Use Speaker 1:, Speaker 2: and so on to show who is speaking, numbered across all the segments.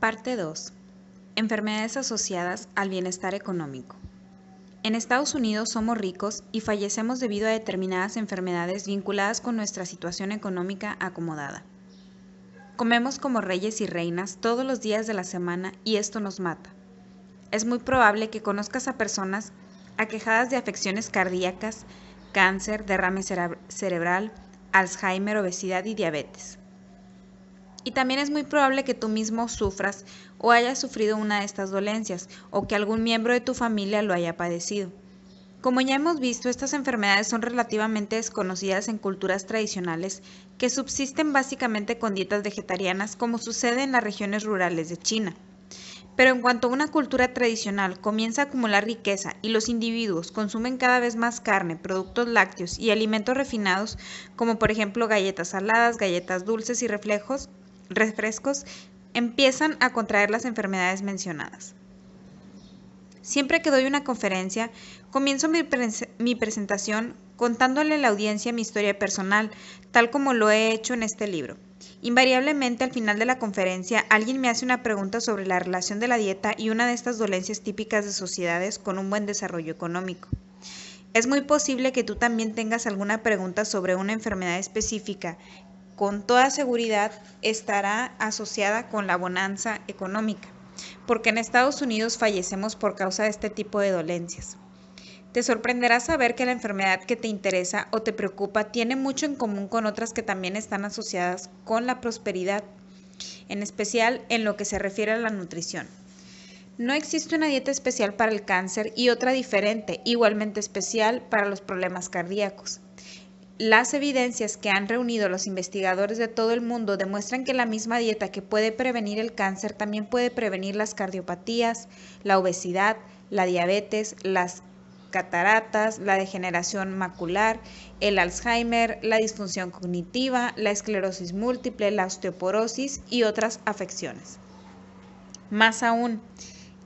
Speaker 1: Parte 2. Enfermedades asociadas al bienestar económico. En Estados Unidos somos ricos y fallecemos debido a determinadas enfermedades vinculadas con nuestra situación económica acomodada. Comemos como reyes y reinas todos los días de la semana y esto nos mata. Es muy probable que conozcas a personas aquejadas de afecciones cardíacas, cáncer, derrame cerebral, Alzheimer, obesidad y diabetes. Y también es muy probable que tú mismo sufras o hayas sufrido una de estas dolencias o que algún miembro de tu familia lo haya padecido. Como ya hemos visto, estas enfermedades son relativamente desconocidas en culturas tradicionales que subsisten básicamente con dietas vegetarianas, como sucede en las regiones rurales de China. Pero en cuanto una cultura tradicional comienza a acumular riqueza y los individuos consumen cada vez más carne, productos lácteos y alimentos refinados, como por ejemplo galletas saladas, galletas dulces y refrescos, empiezan a contraer las enfermedades mencionadas. Siempre que doy una conferencia, comienzo mi presentación contándole a la audiencia mi historia personal, tal como lo he hecho en este libro. Invariablemente, al final de la conferencia, alguien me hace una pregunta sobre la relación de la dieta y una de estas dolencias típicas de sociedades con un buen desarrollo económico. Es muy posible que tú también tengas alguna pregunta sobre una enfermedad específica. Con toda seguridad estará asociada con la bonanza económica, porque en Estados Unidos fallecemos por causa de este tipo de dolencias. Te sorprenderá saber que la enfermedad que te interesa o te preocupa tiene mucho en común con otras que también están asociadas con la prosperidad, en especial en lo que se refiere a la nutrición. No existe una dieta especial para el cáncer y otra diferente, igualmente especial para los problemas cardíacos. Las evidencias que han reunido los investigadores de todo el mundo demuestran que la misma dieta que puede prevenir el cáncer también puede prevenir las cardiopatías, la obesidad, la diabetes, las cataratas, la degeneración macular, el Alzheimer, la disfunción cognitiva, la esclerosis múltiple, la osteoporosis y otras afecciones. Más aún,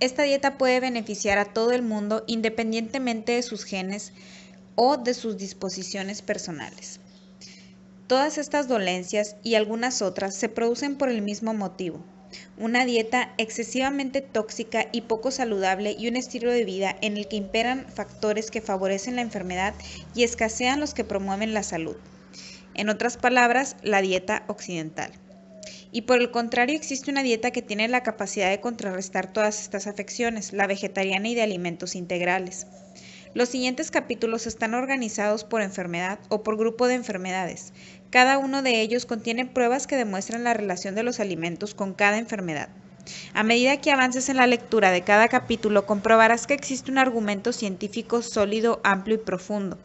Speaker 1: esta dieta puede beneficiar a todo el mundo independientemente de sus genes o de sus disposiciones personales. Todas estas dolencias y algunas otras se producen por el mismo motivo: una dieta excesivamente tóxica y poco saludable y un estilo de vida en el que imperan factores que favorecen la enfermedad y escasean los que promueven la salud. En otras palabras, la dieta occidental. Y por el contrario, existe una dieta que tiene la capacidad de contrarrestar todas estas afecciones, la vegetariana y de alimentos integrales. Los siguientes capítulos están organizados por enfermedad o por grupo de enfermedades. Cada uno de ellos contiene pruebas que demuestran la relación de los alimentos con cada enfermedad. A medida que avances en la lectura de cada capítulo, comprobarás que existe un argumento científico sólido, amplio y profundo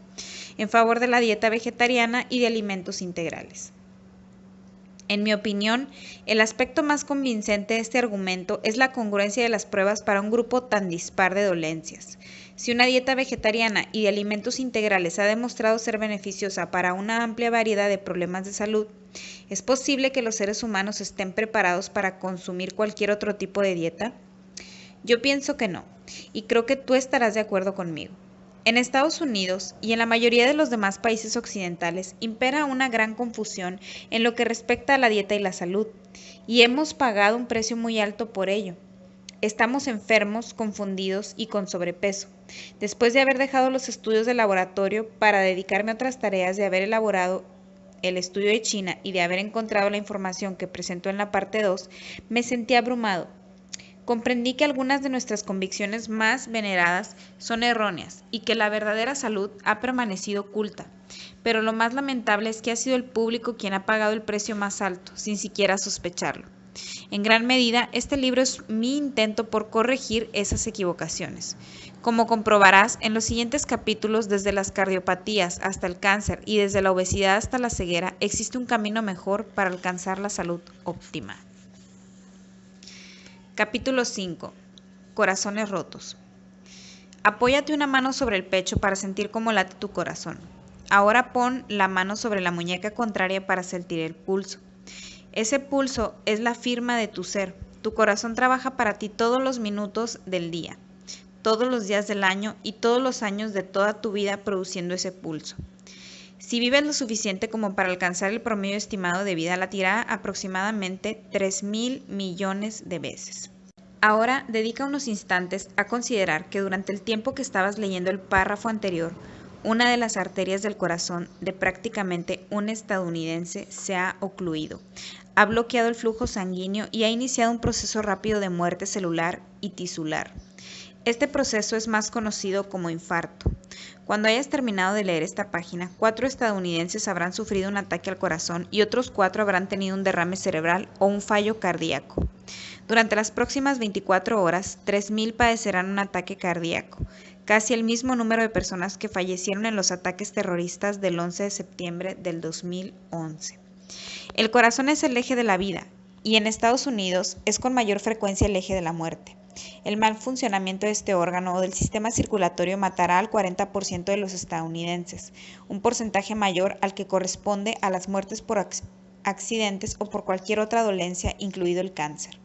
Speaker 1: en favor de la dieta vegetariana y de alimentos integrales. En mi opinión, el aspecto más convincente de este argumento es la congruencia de las pruebas para un grupo tan dispar de dolencias. Si una dieta vegetariana y de alimentos integrales ha demostrado ser beneficiosa para una amplia variedad de problemas de salud, ¿es posible que los seres humanos estén preparados para consumir cualquier otro tipo de dieta? Yo pienso que no, y creo que tú estarás de acuerdo conmigo. En Estados Unidos y en la mayoría de los demás países occidentales impera una gran confusión en lo que respecta a la dieta y la salud, y hemos pagado un precio muy alto por ello. Estamos enfermos, confundidos y con sobrepeso. Después de haber dejado los estudios de laboratorio para dedicarme a otras tareas, de haber elaborado el estudio de China y de haber encontrado la información que presentó en la parte 2, me sentí abrumado. Comprendí que algunas de nuestras convicciones más veneradas son erróneas y que la verdadera salud ha permanecido oculta. Pero lo más lamentable es que ha sido el público quien ha pagado el precio más alto, sin siquiera sospecharlo. En gran medida, este libro es mi intento por corregir esas equivocaciones. Como comprobarás, en los siguientes capítulos, desde las cardiopatías hasta el cáncer y desde la obesidad hasta la ceguera, existe un camino mejor para alcanzar la salud óptima. Capítulo 5. Corazones rotos. Apóyate una mano sobre el pecho para sentir cómo late tu corazón. Ahora pon la mano sobre la muñeca contraria para sentir el pulso. Ese pulso es la firma de tu ser. Tu corazón trabaja para ti todos los minutos del día, todos los días del año y todos los años de toda tu vida produciendo ese pulso. Si vives lo suficiente como para alcanzar el promedio estimado de vida, latirá aproximadamente 3.000 millones de veces. Ahora dedica unos instantes a considerar que durante el tiempo que estabas leyendo el párrafo anterior, una de las arterias del corazón de prácticamente un estadounidense se ha ocluido, ha bloqueado el flujo sanguíneo y ha iniciado un proceso rápido de muerte celular y tisular. Este proceso es más conocido como infarto. Cuando hayas terminado de leer esta página, 4 estadounidenses habrán sufrido un ataque al corazón y otros 4 habrán tenido un derrame cerebral o un fallo cardíaco. Durante las próximas 24 horas, 3.000 padecerán un ataque cardíaco, casi el mismo número de personas que fallecieron en los ataques terroristas del 11 de septiembre del 2011. El corazón es el eje de la vida, y en Estados Unidos es con mayor frecuencia el eje de la muerte. El mal funcionamiento de este órgano o del sistema circulatorio matará al 40% de los estadounidenses, un porcentaje mayor al que corresponde a las muertes por accidentes o por cualquier otra dolencia, incluido el cáncer.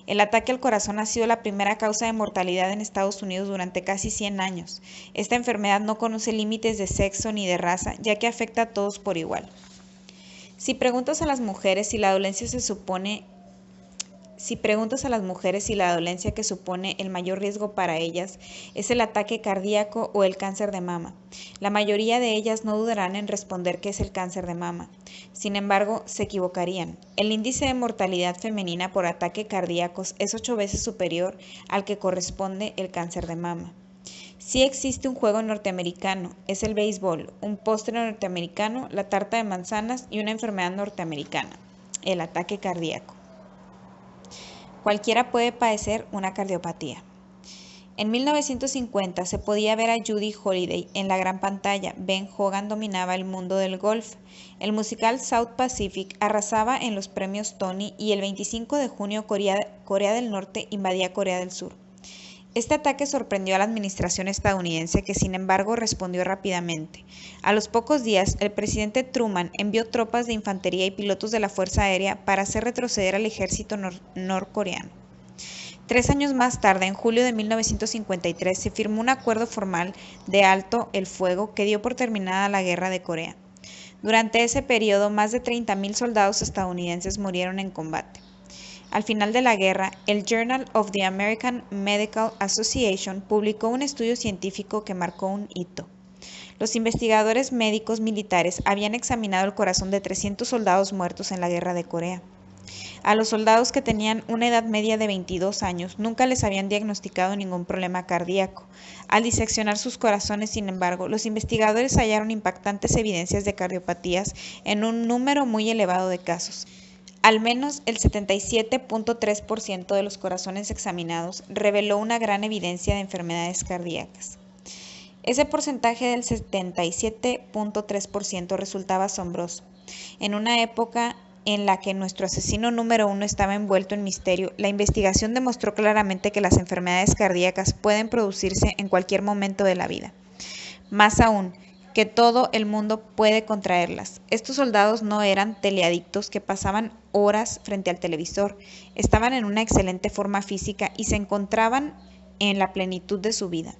Speaker 1: El ataque al corazón ha sido la primera causa de mortalidad en Estados Unidos durante casi 100 años. Esta enfermedad no conoce límites de sexo ni de raza, ya que afecta a todos por igual. Si preguntas a las mujeres si la dolencia que supone el mayor riesgo para ellas es el ataque cardíaco o el cáncer de mama, la mayoría de ellas no dudarán en responder que es el cáncer de mama. Sin embargo, se equivocarían. El índice de mortalidad femenina por ataque cardíacos es 8 veces superior al que corresponde el cáncer de mama. Sí existe un juego norteamericano, es el béisbol, un postre norteamericano, la tarta de manzanas y una enfermedad norteamericana, el ataque cardíaco. Cualquiera puede padecer una cardiopatía. En 1950 se podía ver a Judy Holliday en la gran pantalla. Ben Hogan dominaba el mundo del golf. El musical South Pacific arrasaba en los premios Tony y el 25 de junio Corea del Norte invadía Corea del Sur. Este ataque sorprendió a la administración estadounidense, que sin embargo respondió rápidamente. A los pocos días, el presidente Truman envió tropas de infantería y pilotos de la Fuerza Aérea para hacer retroceder al ejército norcoreano. 3 años más tarde, en julio de 1953, se firmó un acuerdo formal de alto el fuego que dio por terminada la Guerra de Corea. Durante ese periodo, más de 30.000 soldados estadounidenses murieron en combate. Al final de la guerra, el Journal of the American Medical Association publicó un estudio científico que marcó un hito. Los investigadores médicos militares habían examinado el corazón de 300 soldados muertos en la Guerra de Corea. A los soldados, que tenían una edad media de 22 años, nunca les habían diagnosticado ningún problema cardíaco. Al diseccionar sus corazones, sin embargo, los investigadores hallaron impactantes evidencias de cardiopatías en un número muy elevado de casos. Al menos el 77.3% de los corazones examinados reveló una gran evidencia de enfermedades cardíacas. Ese porcentaje del 77.3% resultaba asombroso. En una época en la que nuestro asesino número 1 estaba envuelto en misterio, la investigación demostró claramente que las enfermedades cardíacas pueden producirse en cualquier momento de la vida. Más aún, que todo el mundo puede contraerlas. Estos soldados no eran teleadictos que pasaban horas frente al televisor, estaban en una excelente forma física y se encontraban en la plenitud de su vida.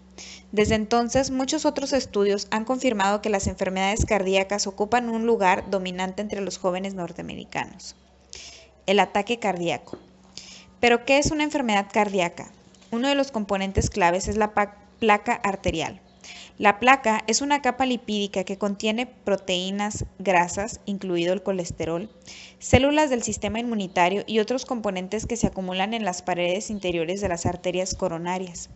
Speaker 1: Desde entonces, muchos otros estudios han confirmado que las enfermedades cardíacas ocupan un lugar dominante entre los jóvenes norteamericanos. El ataque cardíaco. ¿Pero qué es una enfermedad cardíaca? Uno de los componentes claves es la placa arterial. La placa es una capa lipídica que contiene proteínas, grasas, incluido el colesterol, células del sistema inmunitario y otros componentes que se acumulan en las paredes interiores de las arterias coronarias.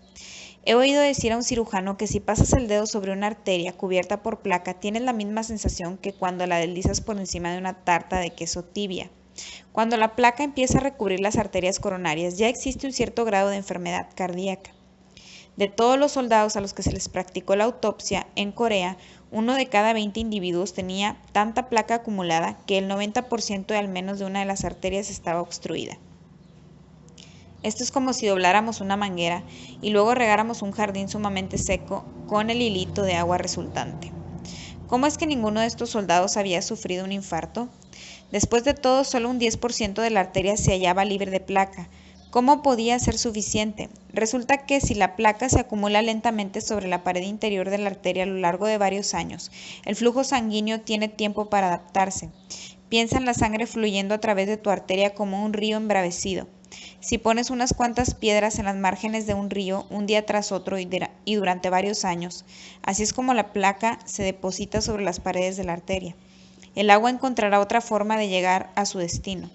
Speaker 1: He oído decir a un cirujano que si pasas el dedo sobre una arteria cubierta por placa, tienes la misma sensación que cuando la deslizas por encima de una tarta de queso tibia. Cuando la placa empieza a recubrir las arterias coronarias, ya existe un cierto grado de enfermedad cardíaca. De todos los soldados a los que se les practicó la autopsia en Corea, 1 de cada 20 individuos tenía tanta placa acumulada que el 90% de al menos de una de las arterias estaba obstruida. Esto es como si dobláramos una manguera y luego regáramos un jardín sumamente seco con el hilito de agua resultante. ¿Cómo es que ninguno de estos soldados había sufrido un infarto? Después de todo, solo un 10% de la arteria se hallaba libre de placa, ¿Cómo podía ser suficiente? Resulta que si la placa se acumula lentamente sobre la pared interior de la arteria a lo largo de varios años, el flujo sanguíneo tiene tiempo para adaptarse. Piensa en la sangre fluyendo a través de tu arteria como un río embravecido. Si pones unas cuantas piedras en las márgenes de un río un día tras otro y durante varios años, así es como la placa se deposita sobre las paredes de la arteria. El agua encontrará otra forma de llegar a su destino.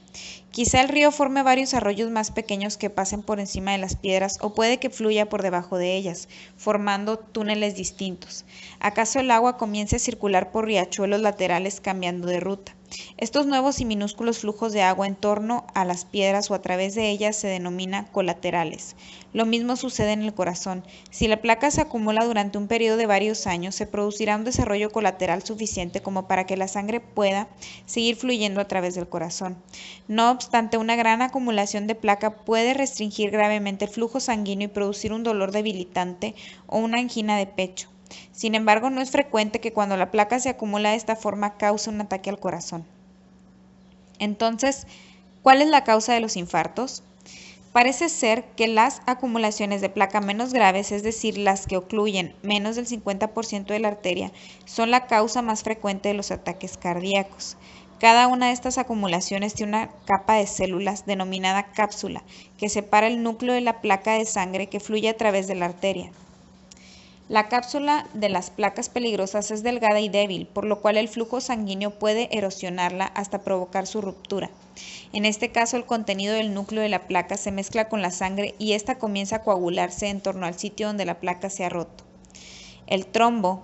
Speaker 1: Quizá el río forme varios arroyos más pequeños que pasen por encima de las piedras o puede que fluya por debajo de ellas, formando túneles distintos. ¿Acaso el agua comience a circular por riachuelos laterales cambiando de ruta? Estos nuevos y minúsculos flujos de agua en torno a las piedras o a través de ellas se denominan colaterales. Lo mismo sucede en el corazón. Si la placa se acumula durante un periodo de varios años, se producirá un desarrollo colateral suficiente como para que la sangre pueda seguir fluyendo a través del corazón. No obstante, una gran acumulación de placa puede restringir gravemente el flujo sanguíneo y producir un dolor debilitante o una angina de pecho. Sin embargo, no es frecuente que cuando la placa se acumula de esta forma cause un ataque al corazón. Entonces, ¿cuál es la causa de los infartos? Parece ser que las acumulaciones de placa menos graves, es decir, las que ocluyen menos del 50% de la arteria, son la causa más frecuente de los ataques cardíacos. Cada una de estas acumulaciones tiene una capa de células denominada cápsula, que separa el núcleo de la placa de sangre que fluye a través de la arteria. La cápsula de las placas peligrosas es delgada y débil, por lo cual el flujo sanguíneo puede erosionarla hasta provocar su ruptura. En este caso, el contenido del núcleo de la placa se mezcla con la sangre y ésta comienza a coagularse en torno al sitio donde la placa se ha roto. El trombo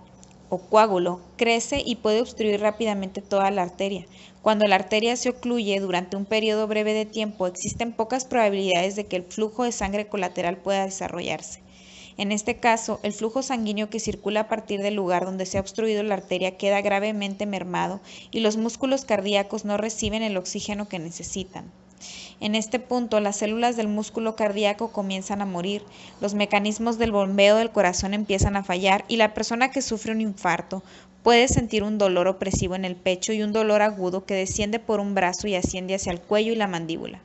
Speaker 1: o coágulo crece y puede obstruir rápidamente toda la arteria. Cuando la arteria se ocluye durante un periodo breve de tiempo, existen pocas probabilidades de que el flujo de sangre colateral pueda desarrollarse. En este caso, el flujo sanguíneo que circula a partir del lugar donde se ha obstruido la arteria queda gravemente mermado y los músculos cardíacos no reciben el oxígeno que necesitan. En este punto, las células del músculo cardíaco comienzan a morir, los mecanismos del bombeo del corazón empiezan a fallar y la persona que sufre un infarto puede sentir un dolor opresivo en el pecho y un dolor agudo que desciende por un brazo y asciende hacia el cuello y la mandíbula.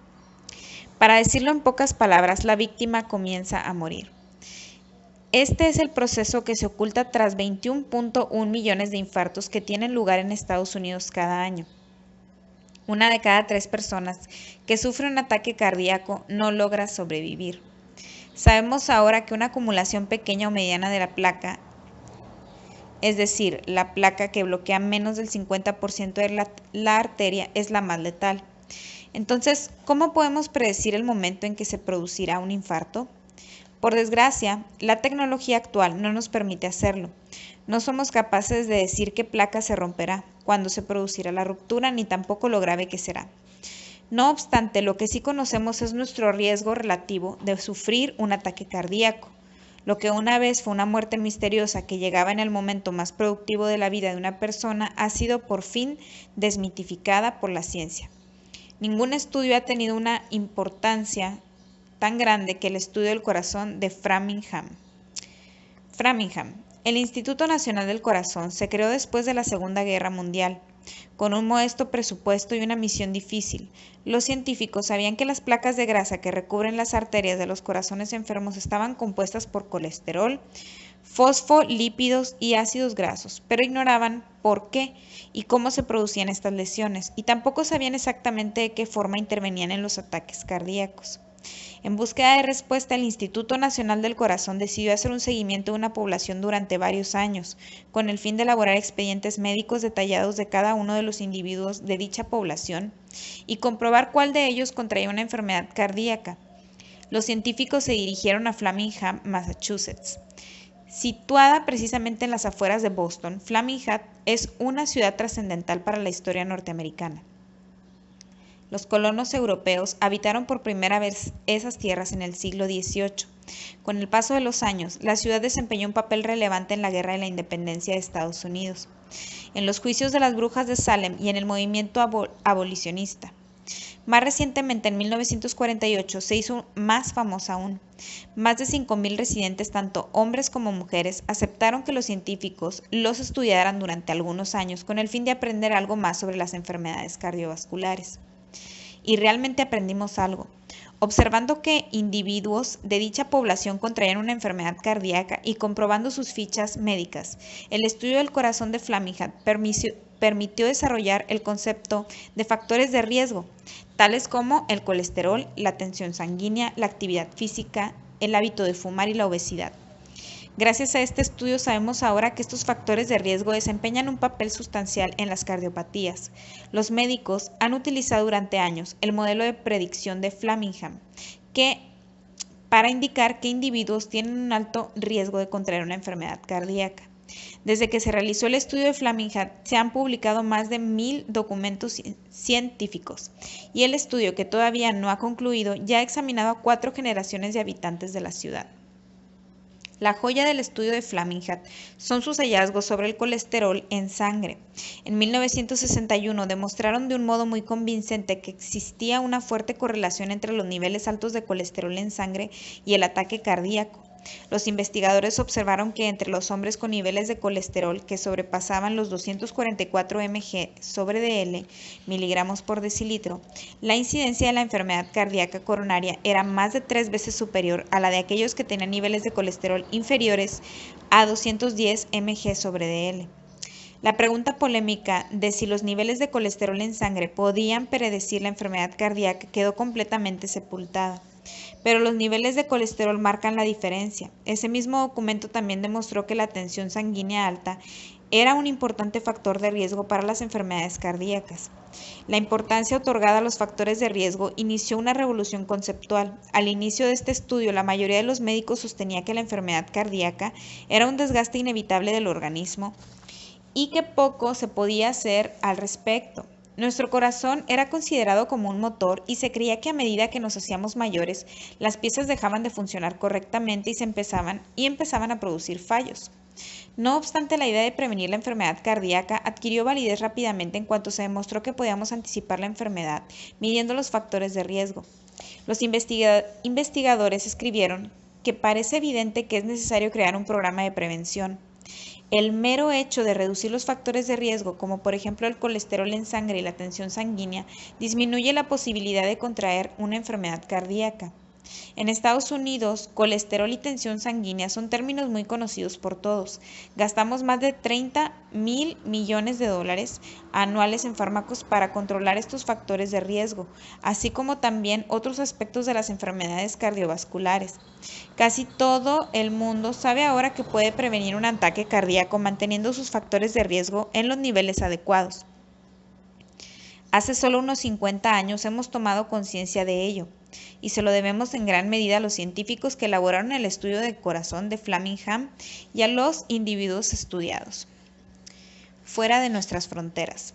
Speaker 1: Para decirlo en pocas palabras, la víctima comienza a morir. Este es el proceso que se oculta tras 21.1 millones de infartos que tienen lugar en Estados Unidos cada año. Una de cada 3 personas que sufre un ataque cardíaco no logra sobrevivir. Sabemos ahora que una acumulación pequeña o mediana de la placa, es decir, la placa que bloquea menos del 50% de la arteria, es la más letal. Entonces, ¿cómo podemos predecir el momento en que se producirá un infarto? Por desgracia, la tecnología actual no nos permite hacerlo. No somos capaces de decir qué placa se romperá, cuándo se producirá la ruptura, ni tampoco lo grave que será. No obstante, lo que sí conocemos es nuestro riesgo relativo de sufrir un ataque cardíaco. Lo que una vez fue una muerte misteriosa que llegaba en el momento más productivo de la vida de una persona ha sido por fin desmitificada por la ciencia. Ningún estudio ha tenido una importancia tan grande que el estudio del corazón de Framingham. El Instituto Nacional del Corazón se creó después de la Segunda Guerra Mundial, con un modesto presupuesto y una misión difícil. Los científicos sabían que las placas de grasa que recubren las arterias de los corazones enfermos estaban compuestas por colesterol, fosfolípidos y ácidos grasos, pero ignoraban por qué y cómo se producían estas lesiones, y tampoco sabían exactamente de qué forma intervenían en los ataques cardíacos. En búsqueda de respuesta, el Instituto Nacional del Corazón decidió hacer un seguimiento de una población durante varios años, con el fin de elaborar expedientes médicos detallados de cada uno de los individuos de dicha población y comprobar cuál de ellos contraía una enfermedad cardíaca. Los científicos se dirigieron a Framingham, Massachusetts. Situada precisamente en las afueras de Boston, Framingham es una ciudad trascendental para la historia norteamericana. Los colonos europeos habitaron por primera vez esas tierras en el siglo XVIII. Con el paso de los años, la ciudad desempeñó un papel relevante en la Guerra de la Independencia de Estados Unidos, en los juicios de las brujas de Salem y en el movimiento abolicionista. Más recientemente, en 1948, se hizo más famosa aún. Más de 5.000 residentes, tanto hombres como mujeres, aceptaron que los científicos los estudiaran durante algunos años con el fin de aprender algo más sobre las enfermedades cardiovasculares. Y realmente aprendimos algo. Observando que individuos de dicha población contraían una enfermedad cardíaca y comprobando sus fichas médicas, el estudio del corazón de Flaminghat permitió desarrollar el concepto de factores de riesgo, tales como el colesterol, la tensión sanguínea, la actividad física, el hábito de fumar y la obesidad. Gracias a este estudio sabemos ahora que estos factores de riesgo desempeñan un papel sustancial en las cardiopatías. Los médicos han utilizado durante años el modelo de predicción de Flammingham para indicar qué individuos tienen un alto riesgo de contraer una enfermedad cardíaca. Desde que se realizó el estudio de Flammingham, se han publicado más de 1000 documentos científicos y el estudio, que todavía no ha concluido, ya ha examinado a 4 generaciones de habitantes de la ciudad. La joya del estudio de Flaminghat son sus hallazgos sobre el colesterol en sangre. En 1961 demostraron de un modo muy convincente que existía una fuerte correlación entre los niveles altos de colesterol en sangre y el ataque cardíaco. Los investigadores observaron que entre los hombres con niveles de colesterol que sobrepasaban los 244 mg sobre dl, miligramos por decilitro, la incidencia de la enfermedad cardíaca coronaria era más de 3 veces superior a la de aquellos que tenían niveles de colesterol inferiores a 210 mg sobre dl. La pregunta polémica de si los niveles de colesterol en sangre podían predecir la enfermedad cardíaca quedó completamente sepultada. Pero los niveles de colesterol marcan la diferencia. Ese mismo documento también demostró que la tensión sanguínea alta era un importante factor de riesgo para las enfermedades cardíacas. La importancia otorgada a los factores de riesgo inició una revolución conceptual. Al inicio de este estudio, la mayoría de los médicos sostenía que la enfermedad cardíaca era un desgaste inevitable del organismo y que poco se podía hacer al respecto. Nuestro corazón era considerado como un motor y se creía que a medida que nos hacíamos mayores, las piezas dejaban de funcionar correctamente y empezaban a producir fallos. No obstante, la idea de prevenir la enfermedad cardíaca adquirió validez rápidamente en cuanto se demostró que podíamos anticipar la enfermedad midiendo los factores de riesgo. Los investigadores escribieron que parece evidente que es necesario crear un programa de prevención. El mero hecho de reducir los factores de riesgo, como por ejemplo el colesterol en sangre y la tensión sanguínea, disminuye la posibilidad de contraer una enfermedad cardíaca. En Estados Unidos, colesterol y tensión sanguínea son términos muy conocidos por todos. Gastamos más de 30.000 millones de dólares anuales en fármacos para controlar estos factores de riesgo, así como también otros aspectos de las enfermedades cardiovasculares. Casi todo el mundo sabe ahora que puede prevenir un ataque cardíaco manteniendo sus factores de riesgo en los niveles adecuados. Hace solo unos 50 años hemos tomado conciencia de ello, y se lo debemos en gran medida a los científicos que elaboraron el estudio del corazón de Flammingham y a los individuos estudiados. Fuera de nuestras fronteras.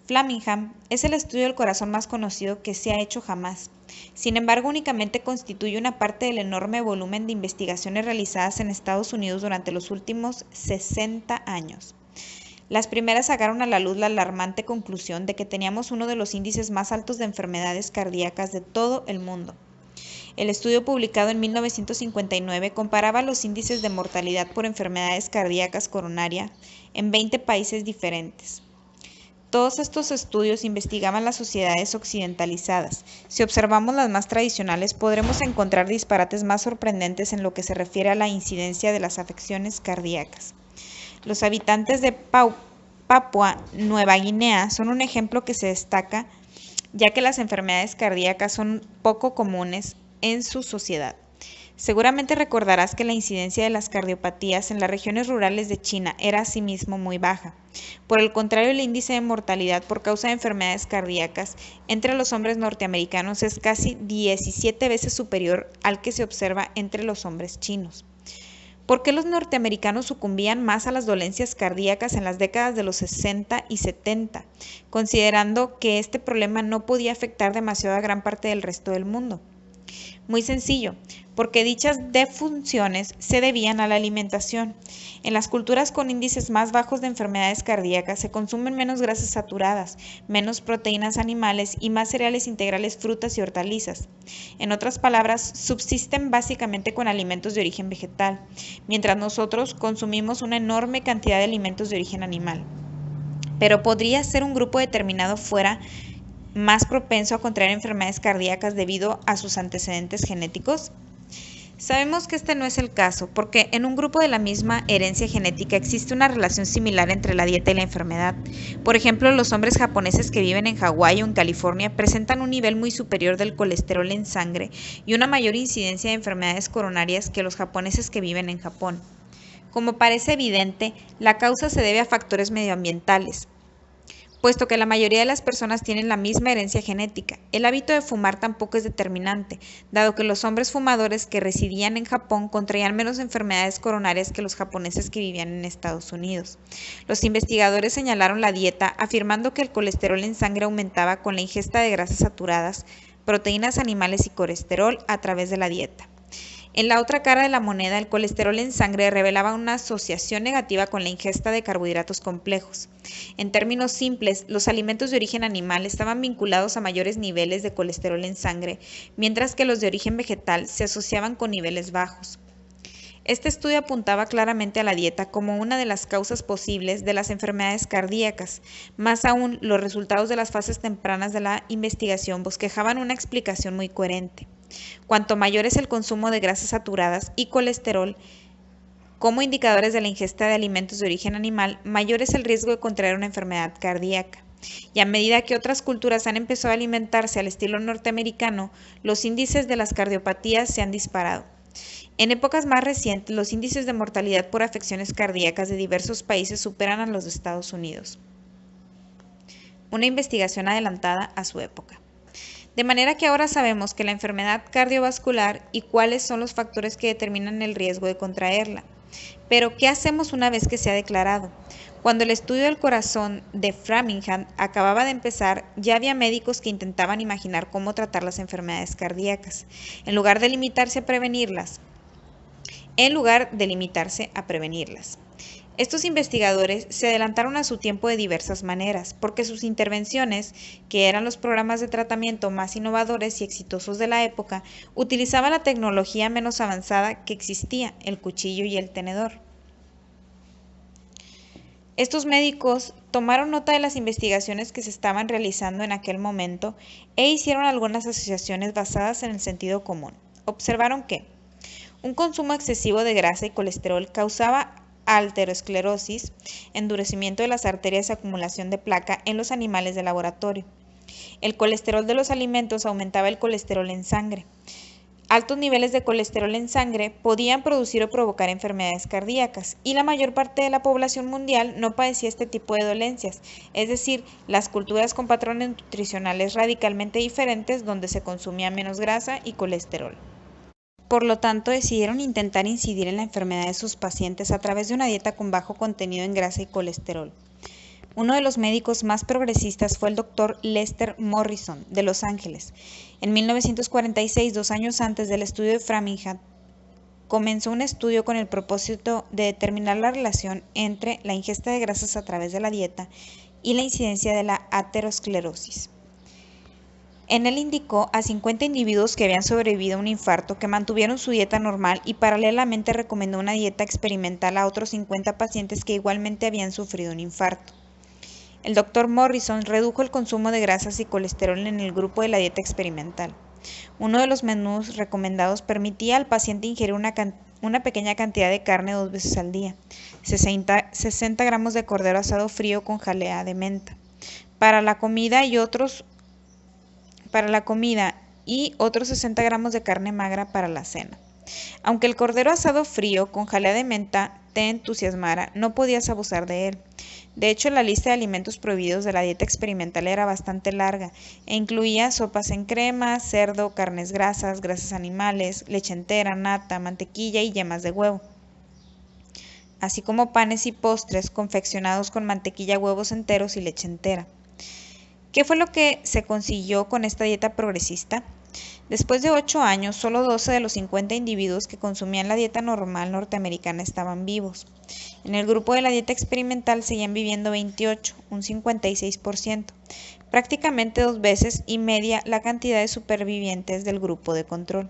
Speaker 1: Flammingham es el estudio del corazón más conocido que se ha hecho jamás. Sin embargo, únicamente constituye una parte del enorme volumen de investigaciones realizadas en Estados Unidos durante los últimos 60 años. Las primeras sacaron a la luz la alarmante conclusión de que teníamos uno de los índices más altos de enfermedades cardíacas de todo el mundo. El estudio publicado en 1959 comparaba los índices de mortalidad por enfermedades cardíacas coronaria en 20 países diferentes. Todos estos estudios investigaban las sociedades occidentalizadas. Si observamos las más tradicionales, podremos encontrar disparates más sorprendentes en lo que se refiere a la incidencia de las afecciones cardíacas. Los habitantes de Papua Nueva Guinea son un ejemplo que se destaca, ya que las enfermedades cardíacas son poco comunes en su sociedad. Seguramente recordarás que la incidencia de las cardiopatías en las regiones rurales de China era asimismo muy baja. Por el contrario, el índice de mortalidad por causa de enfermedades cardíacas entre los hombres norteamericanos es casi 17 veces superior al que se observa entre los hombres chinos. ¿Por qué los norteamericanos sucumbían más a las dolencias cardíacas en las décadas de los 60 y 70, considerando que este problema no podía afectar demasiado a gran parte del resto del mundo? Muy sencillo, porque dichas defunciones se debían a la alimentación. En las culturas con índices más bajos de enfermedades cardíacas se consumen menos grasas saturadas, menos proteínas animales y más cereales integrales, frutas y hortalizas. En otras palabras, subsisten básicamente con alimentos de origen vegetal, mientras nosotros consumimos una enorme cantidad de alimentos de origen animal. Pero podría ser un grupo determinado fuera más propenso a contraer enfermedades cardíacas debido a sus antecedentes genéticos? Sabemos que este no es el caso, porque en un grupo de la misma herencia genética existe una relación similar entre la dieta y la enfermedad. Por ejemplo, los hombres japoneses que viven en Hawái o en California presentan un nivel muy superior del colesterol en sangre y una mayor incidencia de enfermedades coronarias que los japoneses que viven en Japón. Como parece evidente, la causa se debe a factores medioambientales, puesto que la mayoría de las personas tienen la misma herencia genética. El hábito de fumar tampoco es determinante, dado que los hombres fumadores que residían en Japón contraían menos enfermedades coronarias que los japoneses que vivían en Estados Unidos. Los investigadores señalaron la dieta, afirmando que el colesterol en sangre aumentaba con la ingesta de grasas saturadas, proteínas animales y colesterol a través de la dieta. En la otra cara de la moneda, el colesterol en sangre revelaba una asociación negativa con la ingesta de carbohidratos complejos. En términos simples, los alimentos de origen animal estaban vinculados a mayores niveles de colesterol en sangre, mientras que los de origen vegetal se asociaban con niveles bajos. Este estudio apuntaba claramente a la dieta como una de las causas posibles de las enfermedades cardíacas. Más aún, los resultados de las fases tempranas de la investigación bosquejaban una explicación muy coherente. Cuanto mayor es el consumo de grasas saturadas y colesterol como indicadores de la ingesta de alimentos de origen animal, mayor es el riesgo de contraer una enfermedad cardíaca. Y a medida que otras culturas han empezado a alimentarse al estilo norteamericano, los índices de las cardiopatías se han disparado. En épocas más recientes, los índices de mortalidad por afecciones cardíacas de diversos países superan a los de Estados Unidos. Una investigación adelantada a su época. De manera que ahora sabemos que la enfermedad cardiovascular y cuáles son los factores que determinan el riesgo de contraerla. Pero, ¿qué hacemos una vez que se ha declarado? Cuando el estudio del corazón de Framingham acababa de empezar, ya había médicos que intentaban imaginar cómo tratar las enfermedades cardíacas, en lugar de limitarse a prevenirlas. Estos investigadores se adelantaron a su tiempo de diversas maneras, porque sus intervenciones, que eran los programas de tratamiento más innovadores y exitosos de la época, utilizaban la tecnología menos avanzada que existía, el cuchillo y el tenedor. Estos médicos tomaron nota de las investigaciones que se estaban realizando en aquel momento e hicieron algunas asociaciones basadas en el sentido común. Observaron que un consumo excesivo de grasa y colesterol causaba aterosclerosis, endurecimiento de las arterias y acumulación de placa en los animales de laboratorio. El colesterol de los alimentos aumentaba el colesterol en sangre. Altos niveles de colesterol en sangre podían producir o provocar enfermedades cardíacas, y la mayor parte de la población mundial no padecía este tipo de dolencias, es decir, las culturas con patrones nutricionales radicalmente diferentes donde se consumía menos grasa y colesterol. Por lo tanto, decidieron intentar incidir en la enfermedad de sus pacientes a través de una dieta con bajo contenido en grasa y colesterol. Uno de los médicos más progresistas fue el Dr. Lester Morrison, de Los Ángeles. En 1946, 2 años antes del estudio de Framingham, comenzó un estudio con el propósito de determinar la relación entre la ingesta de grasas a través de la dieta y la incidencia de la aterosclerosis. En él indicó a 50 individuos que habían sobrevivido a un infarto que mantuvieron su dieta normal, y paralelamente recomendó una dieta experimental a otros 50 pacientes que igualmente habían sufrido un infarto. El Dr. Morrison redujo el consumo de grasas y colesterol en el grupo de la dieta experimental. Uno de los menús recomendados permitía al paciente ingerir una pequeña cantidad de carne 2 veces al día, 60 gramos de cordero asado frío con jalea de menta, para la comida y otros 60 gramos de carne magra para la cena. Aunque el cordero asado frío con jalea de menta te entusiasmara, no podías abusar de él. De hecho, la lista de alimentos prohibidos de la dieta experimental era bastante larga e incluía sopas en crema, cerdo, carnes grasas, grasas animales, leche entera, nata, mantequilla y yemas de huevo, así como panes y postres confeccionados con mantequilla, huevos enteros y leche entera. ¿Qué fue lo que se consiguió con esta dieta progresista? Después de 8 años, solo 12 de los 50 individuos que consumían la dieta normal norteamericana estaban vivos. En el grupo de la dieta experimental seguían viviendo 28, un 56%, prácticamente 2 veces y media la cantidad de supervivientes del grupo de control.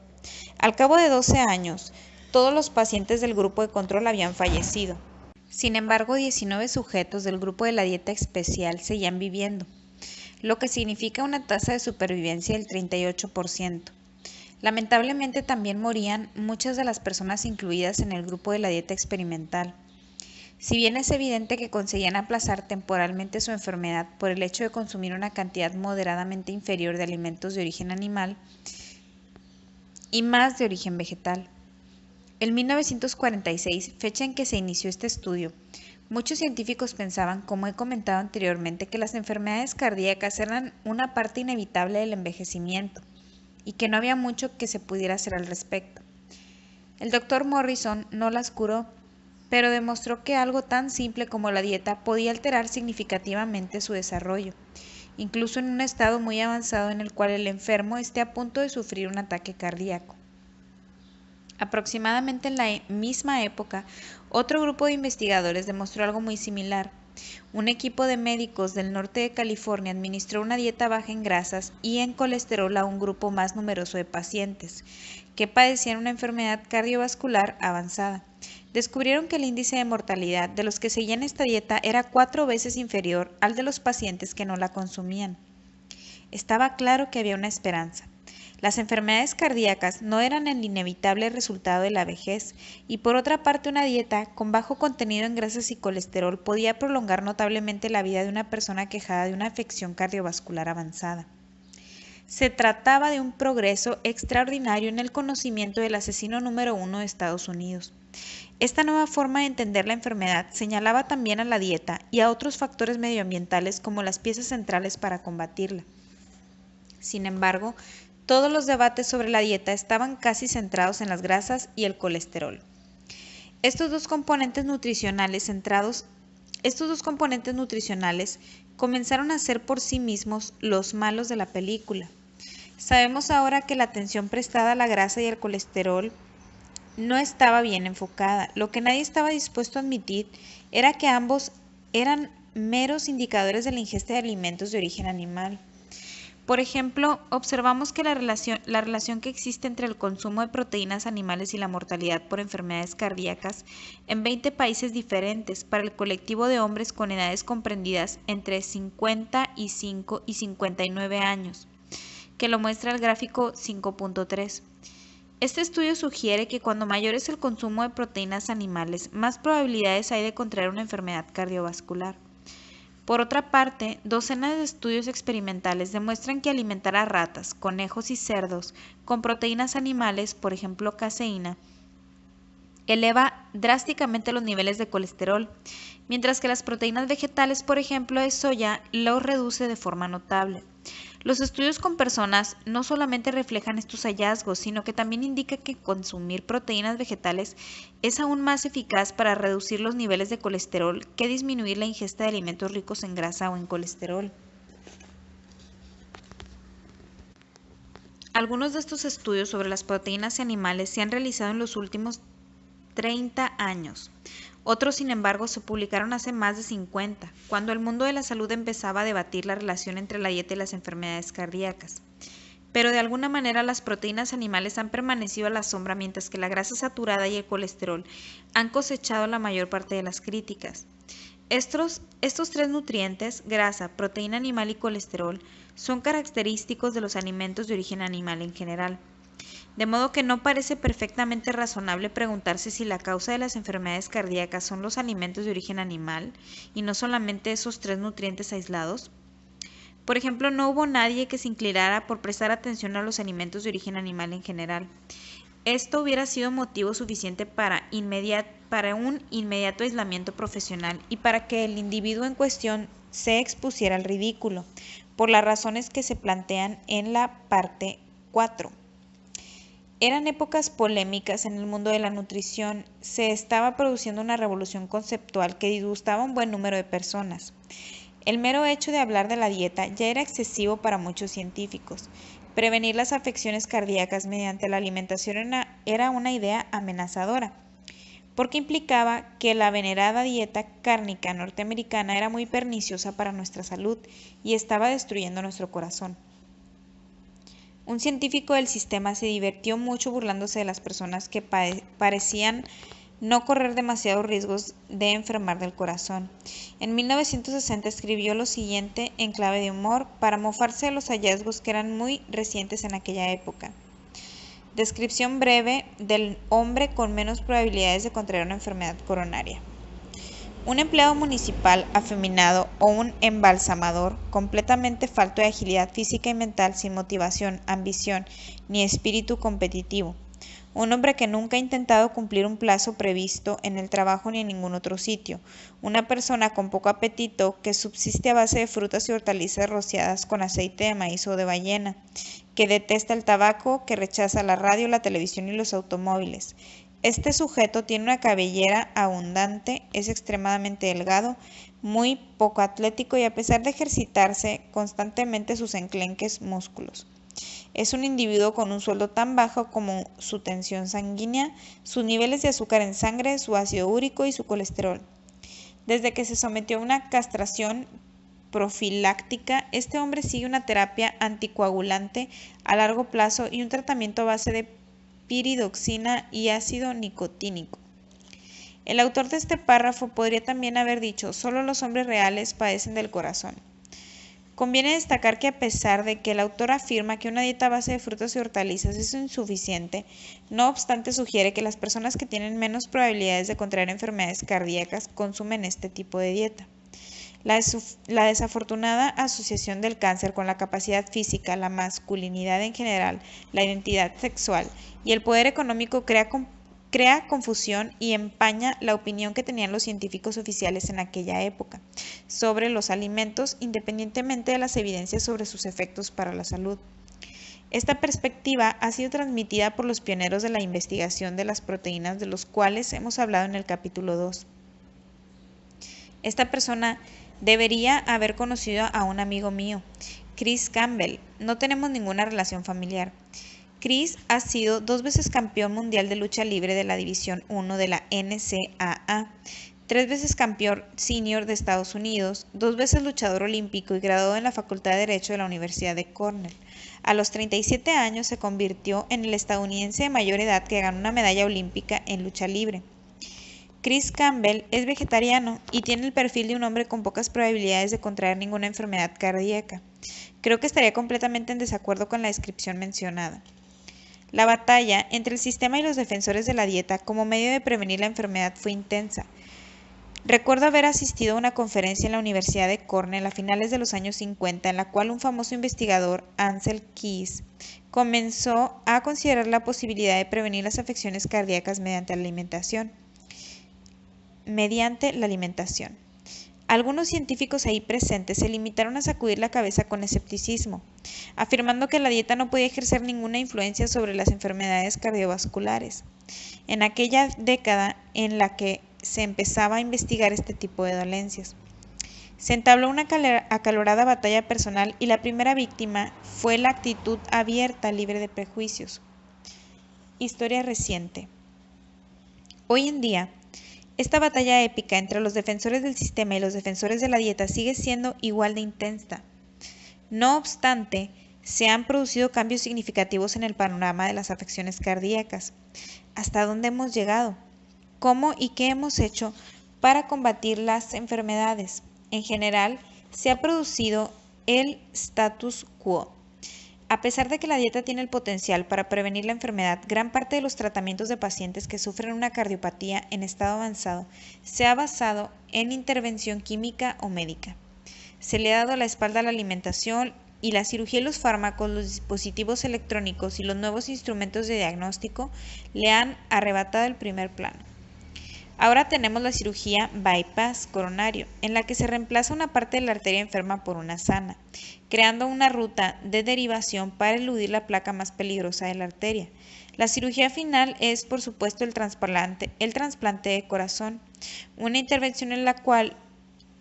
Speaker 1: Al cabo de 12 años, todos los pacientes del grupo de control habían fallecido. Sin embargo, 19 sujetos del grupo de la dieta especial seguían viviendo. lo que significa una tasa de supervivencia del 38%. Lamentablemente también morían muchas de las personas incluidas en el grupo de la dieta experimental. Si bien es evidente que conseguían aplazar temporalmente su enfermedad por el hecho de consumir una cantidad moderadamente inferior de alimentos de origen animal y más de origen vegetal. En 1946, fecha en que se inició este estudio, muchos científicos pensaban, como he comentado anteriormente, que las enfermedades cardíacas eran una parte inevitable del envejecimiento y que no había mucho que se pudiera hacer al respecto. El Dr. Morrison no las curó, pero demostró que algo tan simple como la dieta podía alterar significativamente su desarrollo, incluso en un estado muy avanzado en el cual el enfermo esté a punto de sufrir un ataque cardíaco. Aproximadamente en la misma época, otro grupo de investigadores demostró algo muy similar. Un equipo de médicos del norte de California administró una dieta baja en grasas y en colesterol a un grupo más numeroso de pacientes que padecían una enfermedad cardiovascular avanzada. Descubrieron que el índice de mortalidad de los que seguían esta dieta era 4 veces inferior al de los pacientes que no la consumían. Estaba claro que había una esperanza. Las enfermedades cardíacas no eran el inevitable resultado de la vejez, y por otra parte una dieta con bajo contenido en grasas y colesterol podía prolongar notablemente la vida de una persona quejada de una afección cardiovascular avanzada. Se trataba de un progreso extraordinario en el conocimiento del asesino número 1 de Estados Unidos. Esta nueva forma de entender la enfermedad señalaba también a la dieta y a otros factores medioambientales como las piezas centrales para combatirla. Sin embargo, todos los debates sobre la dieta estaban casi centrados en las grasas y el colesterol. Estos dos componentes nutricionales comenzaron a ser por sí mismos los malos de la película. Sabemos ahora que la atención prestada a la grasa y al colesterol no estaba bien enfocada. Lo que nadie estaba dispuesto a admitir era que ambos eran meros indicadores de la ingesta de alimentos de origen animal. Por ejemplo, observamos que la relación que existe entre el consumo de proteínas animales y la mortalidad por enfermedades cardíacas en 20 países diferentes para el colectivo de hombres con edades comprendidas entre 55 y 59 años, que lo muestra el gráfico 5.3. Este estudio sugiere que cuando mayor es el consumo de proteínas animales, más probabilidades hay de contraer una enfermedad cardiovascular. Por otra parte, docenas de estudios experimentales demuestran que alimentar a ratas, conejos y cerdos con proteínas animales, por ejemplo caseína, eleva drásticamente los niveles de colesterol, mientras que las proteínas vegetales, por ejemplo de soya, los reduce de forma notable. Los estudios con personas no solamente reflejan estos hallazgos, sino que también indican que consumir proteínas vegetales es aún más eficaz para reducir los niveles de colesterol que disminuir la ingesta de alimentos ricos en grasa o en colesterol. Algunos de estos estudios sobre las proteínas animales se han realizado en los últimos 30 años. Otros, sin embargo, se publicaron hace más de 50, cuando el mundo de la salud empezaba a debatir la relación entre la dieta y las enfermedades cardíacas. Pero de alguna manera las proteínas animales han permanecido a la sombra, mientras que la grasa saturada y el colesterol han cosechado la mayor parte de las críticas. Estos tres nutrientes, grasa, proteína animal y colesterol, son característicos de los alimentos de origen animal en general. De modo que no parece perfectamente razonable preguntarse si la causa de las enfermedades cardíacas son los alimentos de origen animal y no solamente esos tres nutrientes aislados. Por ejemplo, no hubo nadie que se inclinara por prestar atención a los alimentos de origen animal en general. Esto hubiera sido motivo suficiente para un inmediato aislamiento profesional y para que el individuo en cuestión se expusiera al ridículo, por las razones que se plantean en la parte 4. Eran épocas polémicas en el mundo de la nutrición. Se estaba produciendo una revolución conceptual que disgustaba a un buen número de personas. El mero hecho de hablar de la dieta ya era excesivo para muchos científicos. Prevenir las afecciones cardíacas mediante la alimentación era una idea amenazadora, porque implicaba que la venerada dieta cárnica norteamericana era muy perniciosa para nuestra salud y estaba destruyendo nuestro corazón. Un científico del sistema se divirtió mucho burlándose de las personas que parecían no correr demasiados riesgos de enfermar del corazón. En 1960 escribió lo siguiente en clave de humor para mofarse de los hallazgos que eran muy recientes en aquella época. Descripción breve del hombre con menos probabilidades de contraer una enfermedad coronaria. Un empleado municipal afeminado o un embalsamador completamente falto de agilidad física y mental, sin motivación, ambición ni espíritu competitivo. Un hombre que nunca ha intentado cumplir un plazo previsto en el trabajo ni en ningún otro sitio. Una persona con poco apetito que subsiste a base de frutas y hortalizas rociadas con aceite de maíz o de ballena, que detesta el tabaco, que rechaza la radio, la televisión y los automóviles. Este sujeto tiene una cabellera abundante, es extremadamente delgado, muy poco atlético y a pesar de ejercitarse constantemente sus enclenques músculos. Es un individuo con un sueldo tan bajo como su tensión sanguínea, sus niveles de azúcar en sangre, su ácido úrico y su colesterol. Desde que se sometió a una castración profiláctica, este hombre sigue una terapia anticoagulante a largo plazo y un tratamiento a base de piridoxina y ácido nicotínico. El autor de este párrafo podría también haber dicho: solo los hombres reales padecen del corazón. Conviene destacar que a pesar de que el autor afirma que una dieta a base de frutas y hortalizas es insuficiente, no obstante sugiere que las personas que tienen menos probabilidades de contraer enfermedades cardíacas consumen este tipo de dieta. La desafortunada asociación del cáncer con la capacidad física, la masculinidad en general, la identidad sexual y el poder económico crea confusión y empaña la opinión que tenían los científicos oficiales en aquella época sobre los alimentos, independientemente de las evidencias sobre sus efectos para la salud. Esta perspectiva ha sido transmitida por los pioneros de la investigación de las proteínas, de los cuales hemos hablado en el capítulo 2. Esta persona debería haber conocido a un amigo mío, Chris Campbell. No tenemos ninguna relación familiar. Chris ha sido 2 veces campeón mundial de lucha libre de la División 1 de la NCAA, 3 veces campeón senior de Estados Unidos, 2 veces luchador olímpico y graduado en la Facultad de Derecho de la Universidad de Cornell. A los 37 años se convirtió en el estadounidense de mayor edad que ganó una medalla olímpica en lucha libre. Chris Campbell es vegetariano y tiene el perfil de un hombre con pocas probabilidades de contraer ninguna enfermedad cardíaca. Creo que estaría completamente en desacuerdo con la descripción mencionada. La batalla entre el sistema y los defensores de la dieta como medio de prevenir la enfermedad fue intensa. Recuerdo haber asistido a una conferencia en la Universidad de Cornell a finales de los años 50 en la cual un famoso investigador, Ansel Keys, comenzó a considerar la posibilidad de prevenir las afecciones cardíacas mediante la alimentación. Algunos científicos ahí presentes se limitaron a sacudir la cabeza con escepticismo, afirmando que la dieta no podía ejercer ninguna influencia sobre las enfermedades cardiovasculares. En aquella década en la que se empezaba a investigar este tipo de dolencias, se entabló una acalorada batalla personal y la primera víctima fue la actitud abierta, libre de prejuicios. Historia reciente. Hoy en día, esta batalla épica entre los defensores del sistema y los defensores de la dieta sigue siendo igual de intensa. No obstante, se han producido cambios significativos en el panorama de las afecciones cardíacas. ¿Hasta dónde hemos llegado? ¿Cómo y qué hemos hecho para combatir las enfermedades? En general, se ha producido el status quo. A pesar de que la dieta tiene el potencial para prevenir la enfermedad, gran parte de los tratamientos de pacientes que sufren una cardiopatía en estado avanzado se ha basado en intervención química o médica. Se le ha dado la espalda a la alimentación y la cirugía y los fármacos, los dispositivos electrónicos y los nuevos instrumentos de diagnóstico le han arrebatado el primer plano. Ahora tenemos la cirugía bypass coronario, en la que se reemplaza una parte de la arteria enferma por una sana, creando una ruta de derivación para eludir la placa más peligrosa de la arteria. La cirugía final es, por supuesto, el trasplante de corazón, una intervención en la cual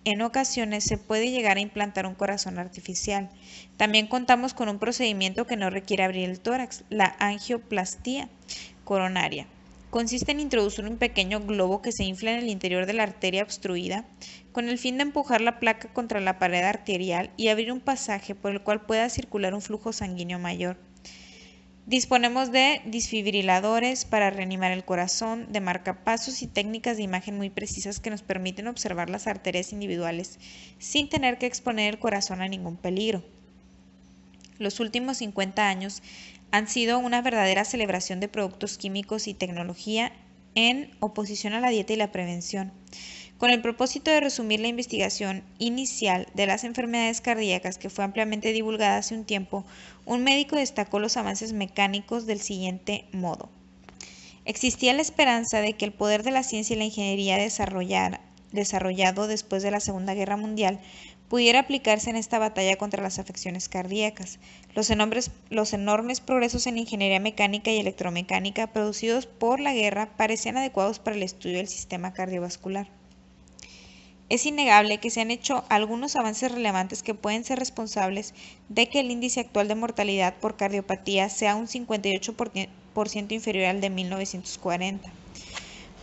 Speaker 1: en ocasiones se puede llegar a implantar un corazón artificial. También contamos con un procedimiento que no requiere abrir el tórax, la angioplastía coronaria. Consiste en introducir un pequeño globo que se infla en el interior de la arteria obstruida con el fin de empujar la placa contra la pared arterial y abrir un pasaje por el cual pueda circular un flujo sanguíneo mayor. Disponemos de desfibriladores para reanimar el corazón, de marcapasos y técnicas de imagen muy precisas que nos permiten observar las arterias individuales sin tener que exponer el corazón a ningún peligro. Los últimos 50 años han sido una verdadera celebración de productos químicos y tecnología en oposición a la dieta y la prevención. Con el propósito de resumir la investigación inicial de las enfermedades cardíacas que fue ampliamente divulgada hace un tiempo, un médico destacó los avances mecánicos del siguiente modo. Existía la esperanza de que el poder de la ciencia y la ingeniería desarrollado después de la Segunda Guerra Mundial pudiera aplicarse en esta batalla contra las afecciones cardíacas. Los enormes progresos en ingeniería mecánica y electromecánica producidos por la guerra parecían adecuados para el estudio del sistema cardiovascular. Es innegable que se han hecho algunos avances relevantes que pueden ser responsables de que el índice actual de mortalidad por cardiopatía sea un 58% inferior al de 1940.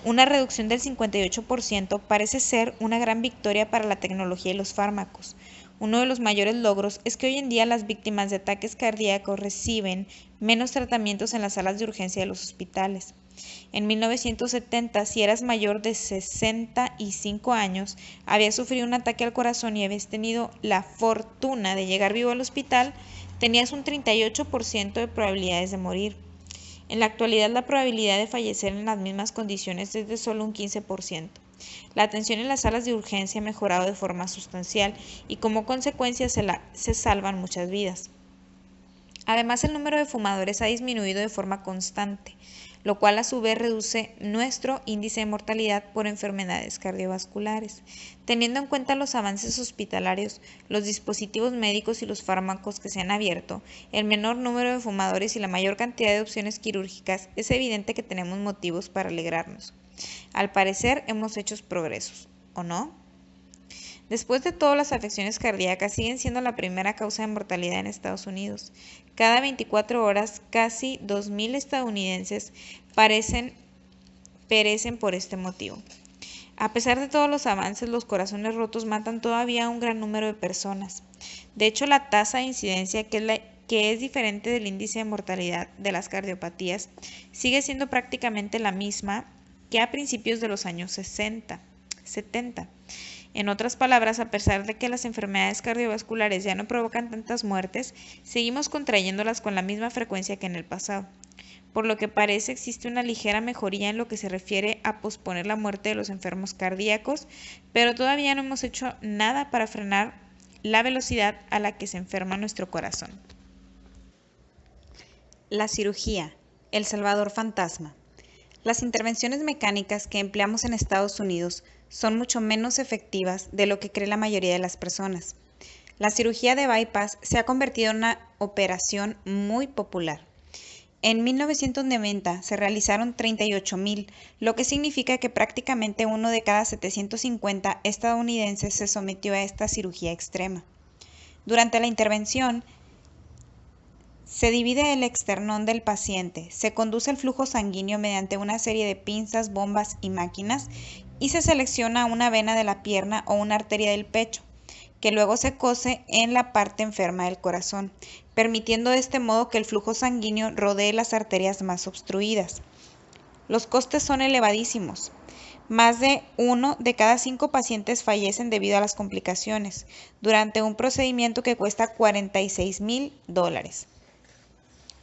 Speaker 1: Una reducción del 58% parece ser una gran victoria para la tecnología y los fármacos. Uno de los mayores logros es que hoy en día las víctimas de ataques cardíacos reciben menos tratamientos en las salas de urgencia de los hospitales. En 1970, si eras mayor de 65 años, habías sufrido un ataque al corazón y habías tenido la fortuna de llegar vivo al hospital, tenías un 38% de probabilidades de morir. En la actualidad, la probabilidad de fallecer en las mismas condiciones es de solo un 15%. La atención en las salas de urgencia ha mejorado de forma sustancial y como consecuencia se salvan muchas vidas. Además, el número de fumadores ha disminuido de forma constante, lo cual a su vez reduce nuestro índice de mortalidad por enfermedades cardiovasculares. Teniendo en cuenta los avances hospitalarios, los dispositivos médicos y los fármacos que se han abierto, el menor número de fumadores y la mayor cantidad de opciones quirúrgicas, es evidente que tenemos motivos para alegrarnos. Al parecer hemos hecho progresos, ¿o no? Después de todo, las afecciones cardíacas siguen siendo la primera causa de mortalidad en Estados Unidos. Cada 24 horas, casi 2.000 estadounidenses perecen por este motivo. A pesar de todos los avances, los corazones rotos matan todavía a un gran número de personas. De hecho, la tasa de incidencia, que es diferente del índice de mortalidad de las cardiopatías, sigue siendo prácticamente la misma que a principios de los años 70. En otras palabras, a pesar de que las enfermedades cardiovasculares ya no provocan tantas muertes, seguimos contrayéndolas con la misma frecuencia que en el pasado. Por lo que parece existe una ligera mejoría en lo que se refiere a posponer la muerte de los enfermos cardíacos, pero todavía no hemos hecho nada para frenar la velocidad a la que se enferma nuestro corazón. La cirugía, el salvador fantasma. Las intervenciones mecánicas que empleamos en Estados Unidos son mucho menos efectivas de lo que cree la mayoría de las personas. La cirugía de bypass se ha convertido en una operación muy popular. En 1990 se realizaron 38,000, lo que significa que prácticamente uno de cada 750 estadounidenses se sometió a esta cirugía extrema. Durante la intervención, se divide el esternón del paciente, se conduce el flujo sanguíneo mediante una serie de pinzas, bombas y máquinas y se selecciona una vena de la pierna o una arteria del pecho, que luego se cose en la parte enferma del corazón, permitiendo de este modo que el flujo sanguíneo rodee las arterias más obstruidas. Los costes son elevadísimos. Más de 1 de cada 5 pacientes fallecen debido a las complicaciones, durante un procedimiento que cuesta $46,000.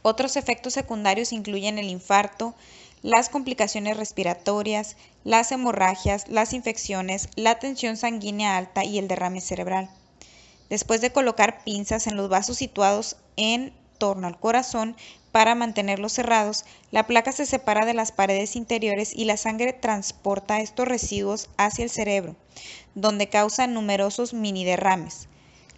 Speaker 1: Otros efectos secundarios incluyen el infarto, las complicaciones respiratorias, las hemorragias, las infecciones, la tensión sanguínea alta y el derrame cerebral. Después de colocar pinzas en los vasos situados en torno al corazón para mantenerlos cerrados, la placa se separa de las paredes interiores y la sangre transporta estos residuos hacia el cerebro, donde causa numerosos mini derrames.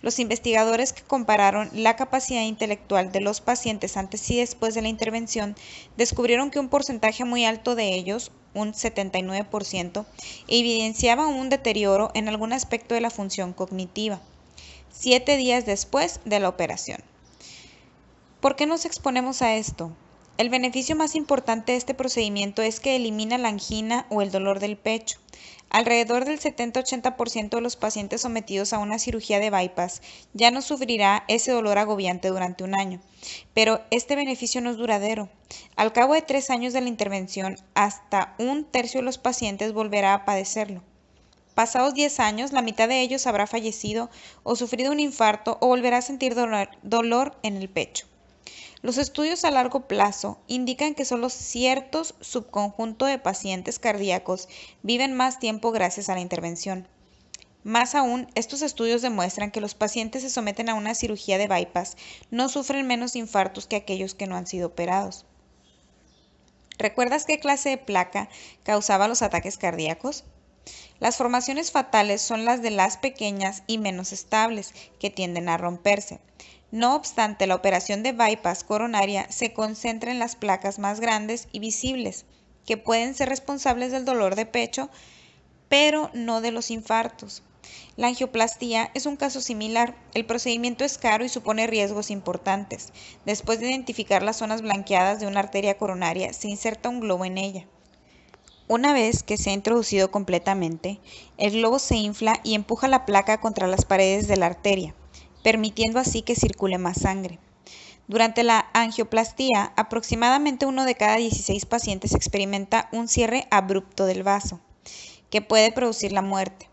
Speaker 1: Los investigadores que compararon la capacidad intelectual de los pacientes antes y después de la intervención descubrieron que un porcentaje muy alto de ellos, un 79%, evidenciaba un deterioro en algún aspecto de la función cognitiva, 7 días después de la operación. ¿Por qué nos exponemos a esto? El beneficio más importante de este procedimiento es que elimina la angina o el dolor del pecho. Alrededor del 70-80% de los pacientes sometidos a una cirugía de bypass ya no sufrirá ese dolor agobiante durante un año, pero este beneficio no es duradero. Al cabo de 3 años de la intervención, hasta un tercio de los pacientes volverá a padecerlo. Pasados 10 años, la mitad de ellos habrá fallecido o sufrido un infarto o volverá a sentir dolor en el pecho. Los estudios a largo plazo indican que solo ciertos subconjuntos de pacientes cardíacos viven más tiempo gracias a la intervención. Más aún, estos estudios demuestran que los pacientes se someten a una cirugía de bypass no sufren menos infartos que aquellos que no han sido operados. ¿Recuerdas qué clase de placa causaba los ataques cardíacos? Las formaciones fatales son las de las pequeñas y menos estables, que tienden a romperse. No obstante, la operación de bypass coronaria se concentra en las placas más grandes y visibles, que pueden ser responsables del dolor de pecho, pero no de los infartos. La angioplastía es un caso similar. El procedimiento es caro y supone riesgos importantes. Después de identificar las zonas blanqueadas de una arteria coronaria, se inserta un globo en ella. Una vez que se ha introducido completamente, el globo se infla y empuja la placa contra las paredes de la arteria, permitiendo así que circule más sangre. Durante la angioplastía, aproximadamente 1 de cada 16 pacientes experimenta un cierre abrupto del vaso, que puede producir la muerte.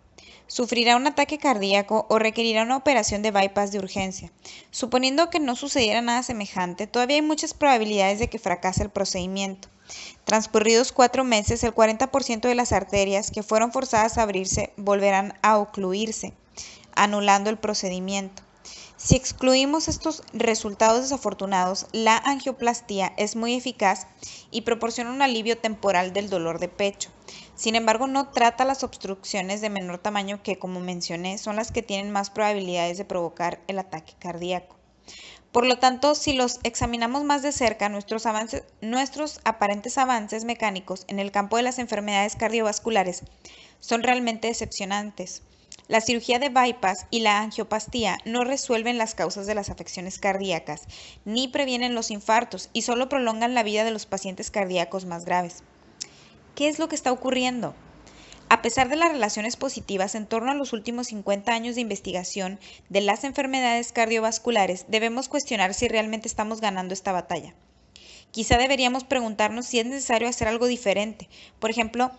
Speaker 1: Sufrirá un ataque cardíaco o requerirá una operación de bypass de urgencia. Suponiendo que no sucediera nada semejante, todavía hay muchas probabilidades de que fracase el procedimiento. Transcurridos 4 meses, el 40% de las arterias que fueron forzadas a abrirse volverán a ocluirse, anulando el procedimiento. Si excluimos estos resultados desafortunados, la angioplastía es muy eficaz y proporciona un alivio temporal del dolor de pecho. Sin embargo, no trata las obstrucciones de menor tamaño que, como mencioné, son las que tienen más probabilidades de provocar el ataque cardíaco. Por lo tanto, si los examinamos más de cerca, nuestros aparentes avances mecánicos en el campo de las enfermedades cardiovasculares son realmente decepcionantes. La cirugía de bypass y la angioplastia no resuelven las causas de las afecciones cardíacas, ni previenen los infartos y solo prolongan la vida de los pacientes cardíacos más graves. ¿Qué es lo que está ocurriendo? A pesar de las relaciones positivas en torno a los últimos 50 años de investigación de las enfermedades cardiovasculares, debemos cuestionar si realmente estamos ganando esta batalla. Quizá deberíamos preguntarnos si es necesario hacer algo diferente. Por ejemplo,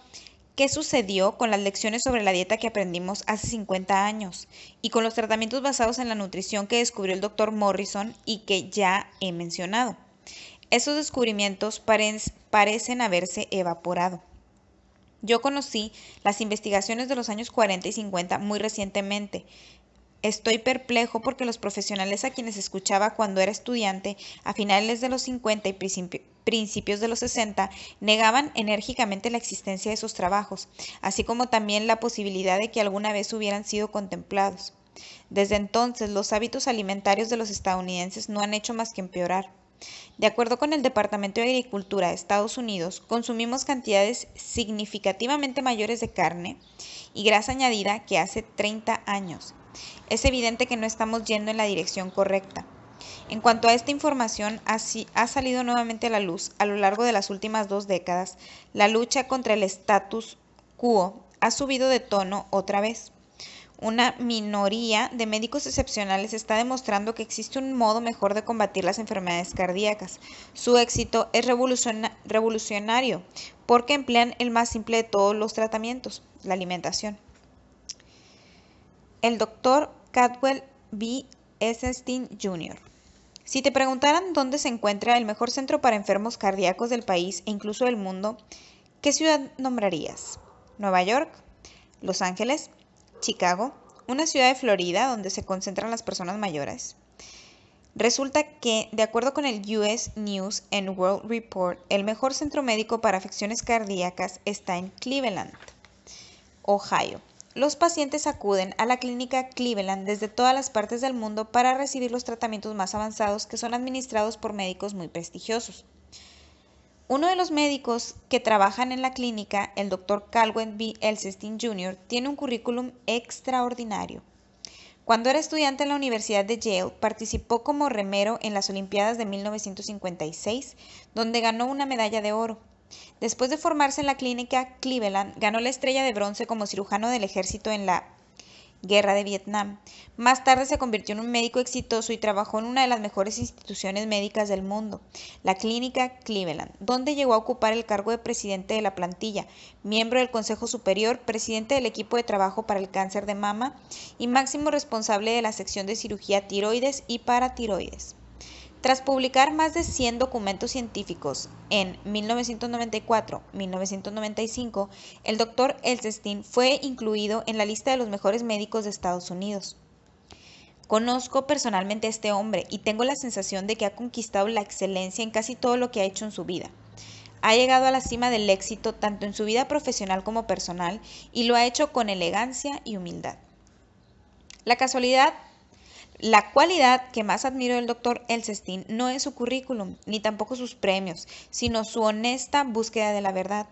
Speaker 1: ¿qué sucedió con las lecciones sobre la dieta que aprendimos hace 50 años y con los tratamientos basados en la nutrición que descubrió el Dr. Morrison y que ya he mencionado? Esos descubrimientos parecen haberse evaporado. Yo conocí las investigaciones de los años 40 y 50 muy recientemente. Estoy perplejo porque los profesionales a quienes escuchaba cuando era estudiante, a finales de los 50 y principios de los 60, negaban enérgicamente la existencia de esos trabajos, así como también la posibilidad de que alguna vez hubieran sido contemplados. Desde entonces, los hábitos alimentarios de los estadounidenses no han hecho más que empeorar. De acuerdo con el Departamento de Agricultura de Estados Unidos, consumimos cantidades significativamente mayores de carne y grasa añadida que hace 30 años. Es evidente que no estamos yendo en la dirección correcta. En cuanto a esta información, ha salido nuevamente a la luz a lo largo de las últimas 2 décadas, la lucha contra el status quo ha subido de tono otra vez. Una minoría de médicos excepcionales está demostrando que existe un modo mejor de combatir las enfermedades cardíacas. Su éxito es revolucionario porque emplean el más simple de todos los tratamientos, la alimentación. El Dr. Caldwell B. Esselstyn, Jr. Si te preguntaran dónde se encuentra el mejor centro para enfermos cardíacos del país e incluso del mundo, ¿qué ciudad nombrarías? ¿Nueva York? ¿Los Ángeles? Chicago, una ciudad de Florida donde se concentran las personas mayores. Resulta que, de acuerdo con el US News and World Report, el mejor centro médico para afecciones cardíacas está en Cleveland, Ohio. Los pacientes acuden a la clínica Cleveland desde todas las partes del mundo para recibir los tratamientos más avanzados que son administrados por médicos muy prestigiosos. Uno de los médicos que trabajan en la clínica, el Dr. Caldwell B. Esselstyn, Jr., tiene un currículum extraordinario. Cuando era estudiante en la Universidad de Yale, participó como remero en las Olimpiadas de 1956, donde ganó una medalla de oro. Después de formarse en la clínica Cleveland, ganó la estrella de bronce como cirujano del ejército en la Guerra de Vietnam. Más tarde se convirtió en un médico exitoso y trabajó en una de las mejores instituciones médicas del mundo, la Clínica Cleveland, donde llegó a ocupar el cargo de presidente de la plantilla, miembro del Consejo Superior, presidente del equipo de trabajo para el cáncer de mama y máximo responsable de la sección de cirugía tiroides y paratiroides. Tras publicar más de 100 documentos científicos en 1994-1995, el Dr. Elsenstein fue incluido en la lista de los mejores médicos de Estados Unidos. Conozco personalmente a este hombre y tengo la sensación de que ha conquistado la excelencia en casi todo lo que ha hecho en su vida. Ha llegado a la cima del éxito tanto en su vida profesional como personal y lo ha hecho con elegancia y humildad. La cualidad que más admiro del Dr. Elsenstein no es su currículum, ni tampoco sus premios, sino su honesta búsqueda de la verdad.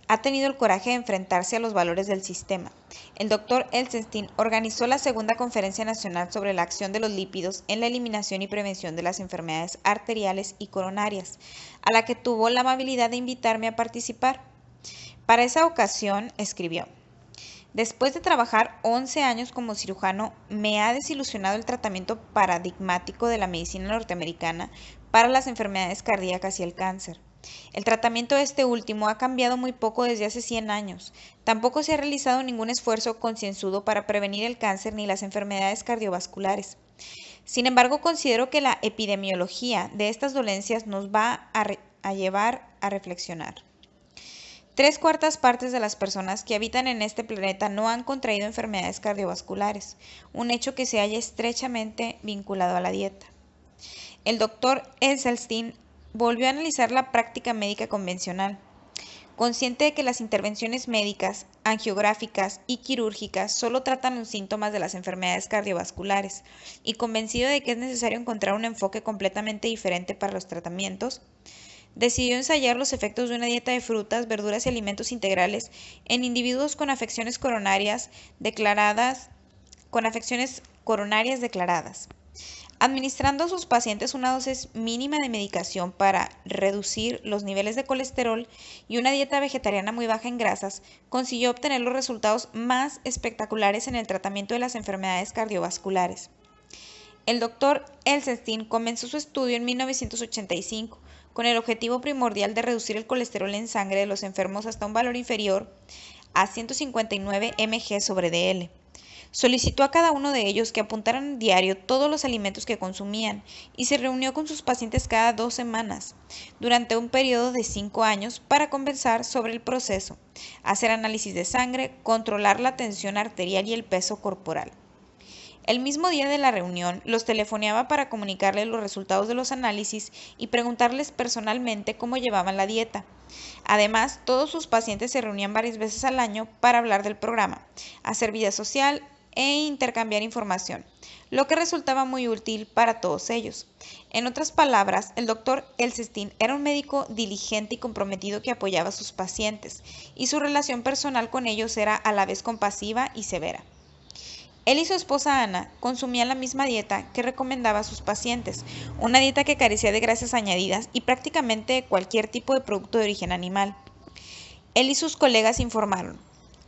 Speaker 1: Ha tenido el coraje de enfrentarse a los valores del sistema. El Dr. Elsenstein organizó la segunda Conferencia Nacional sobre la acción de los lípidos en la eliminación y prevención de las enfermedades arteriales y coronarias, a la que tuvo la amabilidad de invitarme a participar. Para esa ocasión escribió: después de trabajar 11 años como cirujano, me ha desilusionado el tratamiento paradigmático de la medicina norteamericana para las enfermedades cardíacas y el cáncer. El tratamiento de este último ha cambiado muy poco desde hace 100 años. Tampoco se ha realizado ningún esfuerzo concienzudo para prevenir el cáncer ni las enfermedades cardiovasculares. Sin embargo, considero que la epidemiología de estas dolencias nos va a llevar a reflexionar. 3/4 partes de las personas que habitan en este planeta no han contraído enfermedades cardiovasculares, un hecho que se halla estrechamente vinculado a la dieta. El Dr. Elsenstein volvió a analizar la práctica médica convencional. Consciente de que las intervenciones médicas, angiográficas y quirúrgicas solo tratan los síntomas de las enfermedades cardiovasculares y convencido de que es necesario encontrar un enfoque completamente diferente para los tratamientos, decidió ensayar los efectos de una dieta de frutas, verduras y alimentos integrales en individuos con afecciones coronarias declaradas, administrando a sus pacientes una dosis mínima de medicación para reducir los niveles de colesterol y una dieta vegetariana muy baja en grasas, consiguió obtener los resultados más espectaculares en el tratamiento de las enfermedades cardiovasculares. El Dr. Elsenstein comenzó su estudio en 1985 con el objetivo primordial de reducir el colesterol en sangre de los enfermos hasta un valor inferior a 159 mg/dl. Solicitó a cada uno de ellos que apuntaran diario todos los alimentos que consumían y se reunió con sus pacientes cada 2 semanas, durante un periodo de 5 años para conversar sobre el proceso, hacer análisis de sangre, controlar la tensión arterial y el peso corporal. El mismo día de la reunión, los telefoneaba para comunicarles los resultados de los análisis y preguntarles personalmente cómo llevaban la dieta. Además, todos sus pacientes se reunían varias veces al año para hablar del programa, hacer vida social e intercambiar información, lo que resultaba muy útil para todos ellos. En otras palabras, el Dr. Elsenstein era un médico diligente y comprometido que apoyaba a sus pacientes, y su relación personal con ellos era a la vez compasiva y severa. Él y su esposa Ana consumían la misma dieta que recomendaba a sus pacientes, una dieta que carecía de grasas añadidas y prácticamente cualquier tipo de producto de origen animal. Él y sus colegas informaron: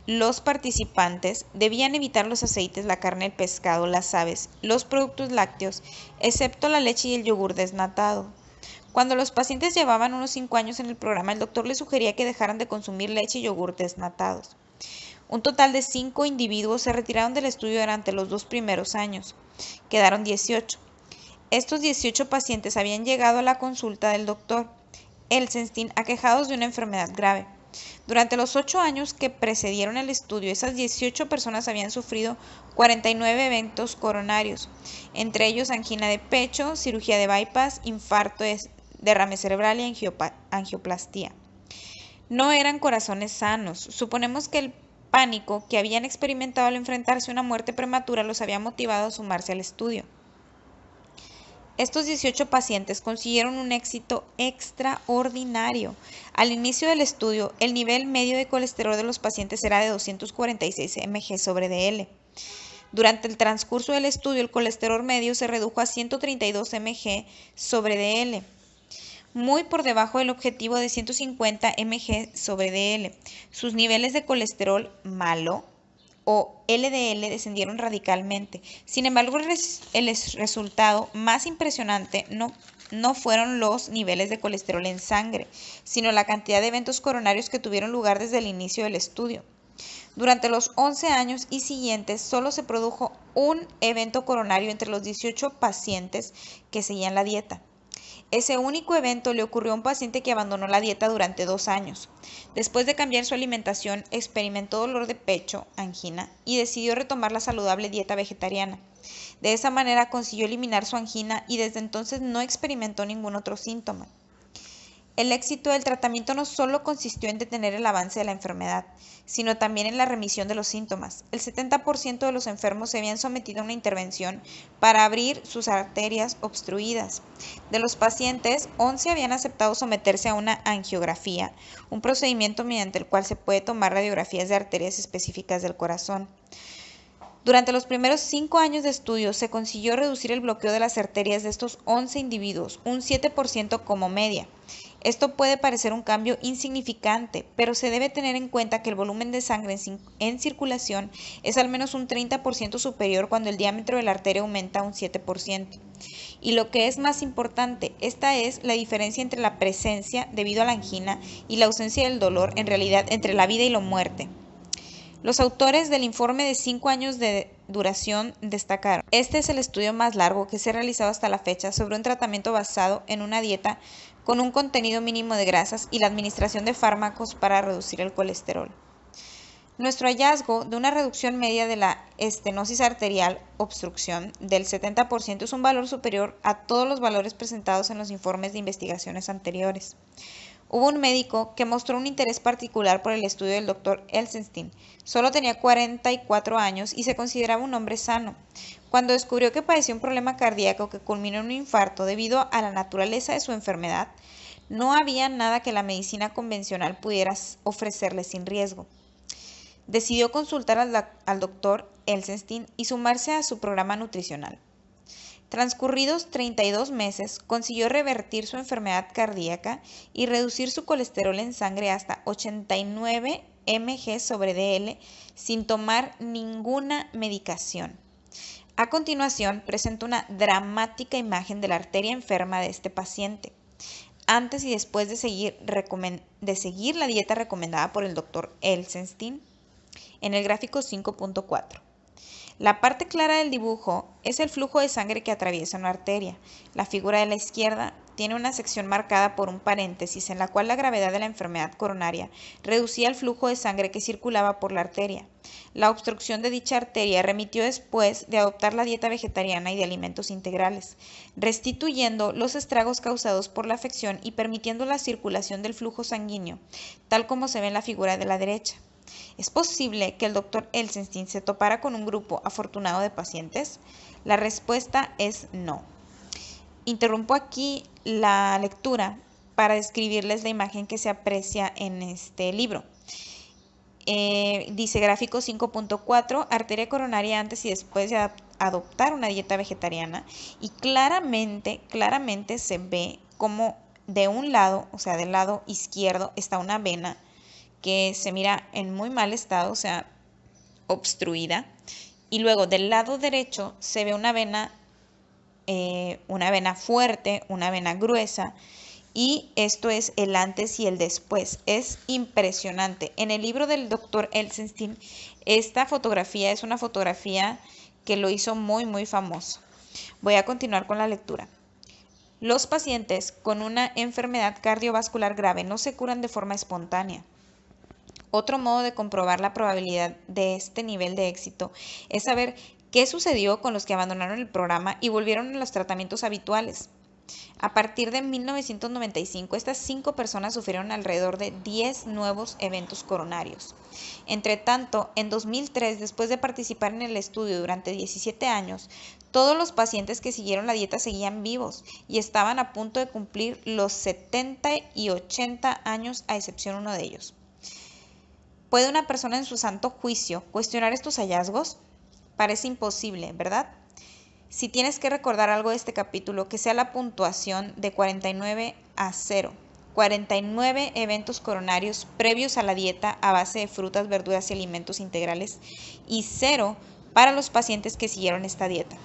Speaker 1: los participantes debían evitar los aceites, la carne, el pescado, las aves, los productos lácteos, excepto la leche y el yogur desnatado. Cuando los pacientes llevaban unos 5 años en el programa, el doctor les sugería que dejaran de consumir leche y yogur desnatados. Un total de 5 individuos se retiraron del estudio durante los 2 primeros años. Quedaron 18. Estos 18 pacientes habían llegado a la consulta del Dr. Elsenstein aquejados de una enfermedad grave. Durante los 8 años que precedieron el estudio, esas 18 personas habían sufrido 49 eventos coronarios, entre ellos angina de pecho, cirugía de bypass, infarto, derrame cerebral y angioplastía. No eran corazones sanos. Suponemos que el pánico que habían experimentado al enfrentarse a una muerte prematura los había motivado a sumarse al estudio. Estos 18 pacientes consiguieron un éxito extraordinario. Al inicio del estudio, el nivel medio de colesterol de los pacientes era de 246 mg/dl. Durante el transcurso del estudio, el colesterol medio se redujo a 132 mg/dl. muy por debajo del objetivo de 150 mg sobre dl. Sus niveles de colesterol malo o LDL descendieron radicalmente. Sin embargo, el resultado más impresionante no fueron los niveles de colesterol en sangre, sino la cantidad de eventos coronarios que tuvieron lugar desde el inicio del estudio. Durante los 11 años y siguientes, solo se produjo un evento coronario entre los 18 pacientes que seguían la dieta. Ese único evento le ocurrió a un paciente que abandonó la dieta durante 2 años. Después de cambiar su alimentación, experimentó dolor de pecho, angina, y decidió retomar la saludable dieta vegetariana. De esa manera consiguió eliminar su angina y desde entonces no experimentó ningún otro síntoma. El éxito del tratamiento no solo consistió en detener el avance de la enfermedad, sino también en la remisión de los síntomas. El 70% de los enfermos se habían sometido a una intervención para abrir sus arterias obstruidas. De los pacientes, 11 habían aceptado someterse a una angiografía, un procedimiento mediante el cual se puede tomar radiografías de arterias específicas del corazón. Durante los primeros 5 años de estudio se consiguió reducir el bloqueo de las arterias de estos 11 individuos, un 7% como media. Esto puede parecer un cambio insignificante, pero se debe tener en cuenta que el volumen de sangre en circulación es al menos un 30% superior cuando el diámetro de la arteria aumenta un 7%. Y lo que es más importante, esta es la diferencia entre la presencia, debido a la angina, y la ausencia del dolor, en realidad entre la vida y la muerte. Los autores del informe de 5 años de duración destacaron: este es el estudio más largo que se ha realizado hasta la fecha sobre un tratamiento basado en una dieta con un contenido mínimo de grasas y la administración de fármacos para reducir el colesterol. Nuestro hallazgo de una reducción media de la estenosis arterial, obstrucción, del 70% es un valor superior a todos los valores presentados en los informes de investigaciones anteriores. Hubo un médico que mostró un interés particular por el estudio del Dr. Elsenstein. Solo tenía 44 años y se consideraba un hombre sano. Cuando descubrió que padecía un problema cardíaco que culminó en un infarto debido a la naturaleza de su enfermedad, no había nada que la medicina convencional pudiera ofrecerle sin riesgo. Decidió consultar al Dr. Elsenstein y sumarse a su programa nutricional. Transcurridos 32 meses, consiguió revertir su enfermedad cardíaca y reducir su colesterol en sangre hasta 89 mg sobre dl sin tomar ninguna medicación. A continuación, presento una dramática imagen de la arteria enferma de este paciente, antes y después de seguir la dieta recomendada por el Dr. Elsenstein, en el gráfico 5.4. La parte clara del dibujo es el flujo de sangre que atraviesa una arteria. La figura de la izquierda tiene una sección marcada por un paréntesis en la cual la gravedad de la enfermedad coronaria reducía el flujo de sangre que circulaba por la arteria. La obstrucción de dicha arteria remitió después de adoptar la dieta vegetariana y de alimentos integrales, restituyendo los estragos causados por la afección y permitiendo la circulación del flujo sanguíneo, tal como se ve en la figura de la derecha. ¿Es posible que el Dr. Elsenstein se topara con un grupo afortunado de pacientes? La respuesta es no. Interrumpo aquí la lectura para describirles la imagen que se aprecia en este libro. Dice gráfico 5.4, arteria coronaria antes y después de adoptar una dieta vegetariana, y claramente se ve como de un lado, o sea, del lado izquierdo, está una vena que se mira en muy mal estado, o sea, obstruida, y luego del lado derecho se ve una vena fuerte, una vena gruesa, y esto es el antes y el después. Es impresionante. En el libro del Dr. Elsenstein, esta fotografía es una fotografía que lo hizo muy, muy famoso. Voy a continuar con la lectura. Los pacientes con una enfermedad cardiovascular grave no se curan de forma espontánea. Otro modo de comprobar la probabilidad de este nivel de éxito es saber qué sucedió con los que abandonaron el programa y volvieron a los tratamientos habituales. A partir de 1995, estas 5 personas sufrieron alrededor de 10 nuevos eventos coronarios. Entre tanto, en 2003, después de participar en el estudio durante 17 años, todos los pacientes que siguieron la dieta seguían vivos y estaban a punto de cumplir los 70 y 80 años, a excepción uno de ellos. ¿Puede una persona en su santo juicio cuestionar estos hallazgos? Parece imposible, ¿verdad? Si tienes que recordar algo de este capítulo, que sea la puntuación de 49 a 0. 49 eventos coronarios previos a la dieta a base de frutas, verduras y alimentos integrales y 0 para los pacientes que siguieron esta dieta.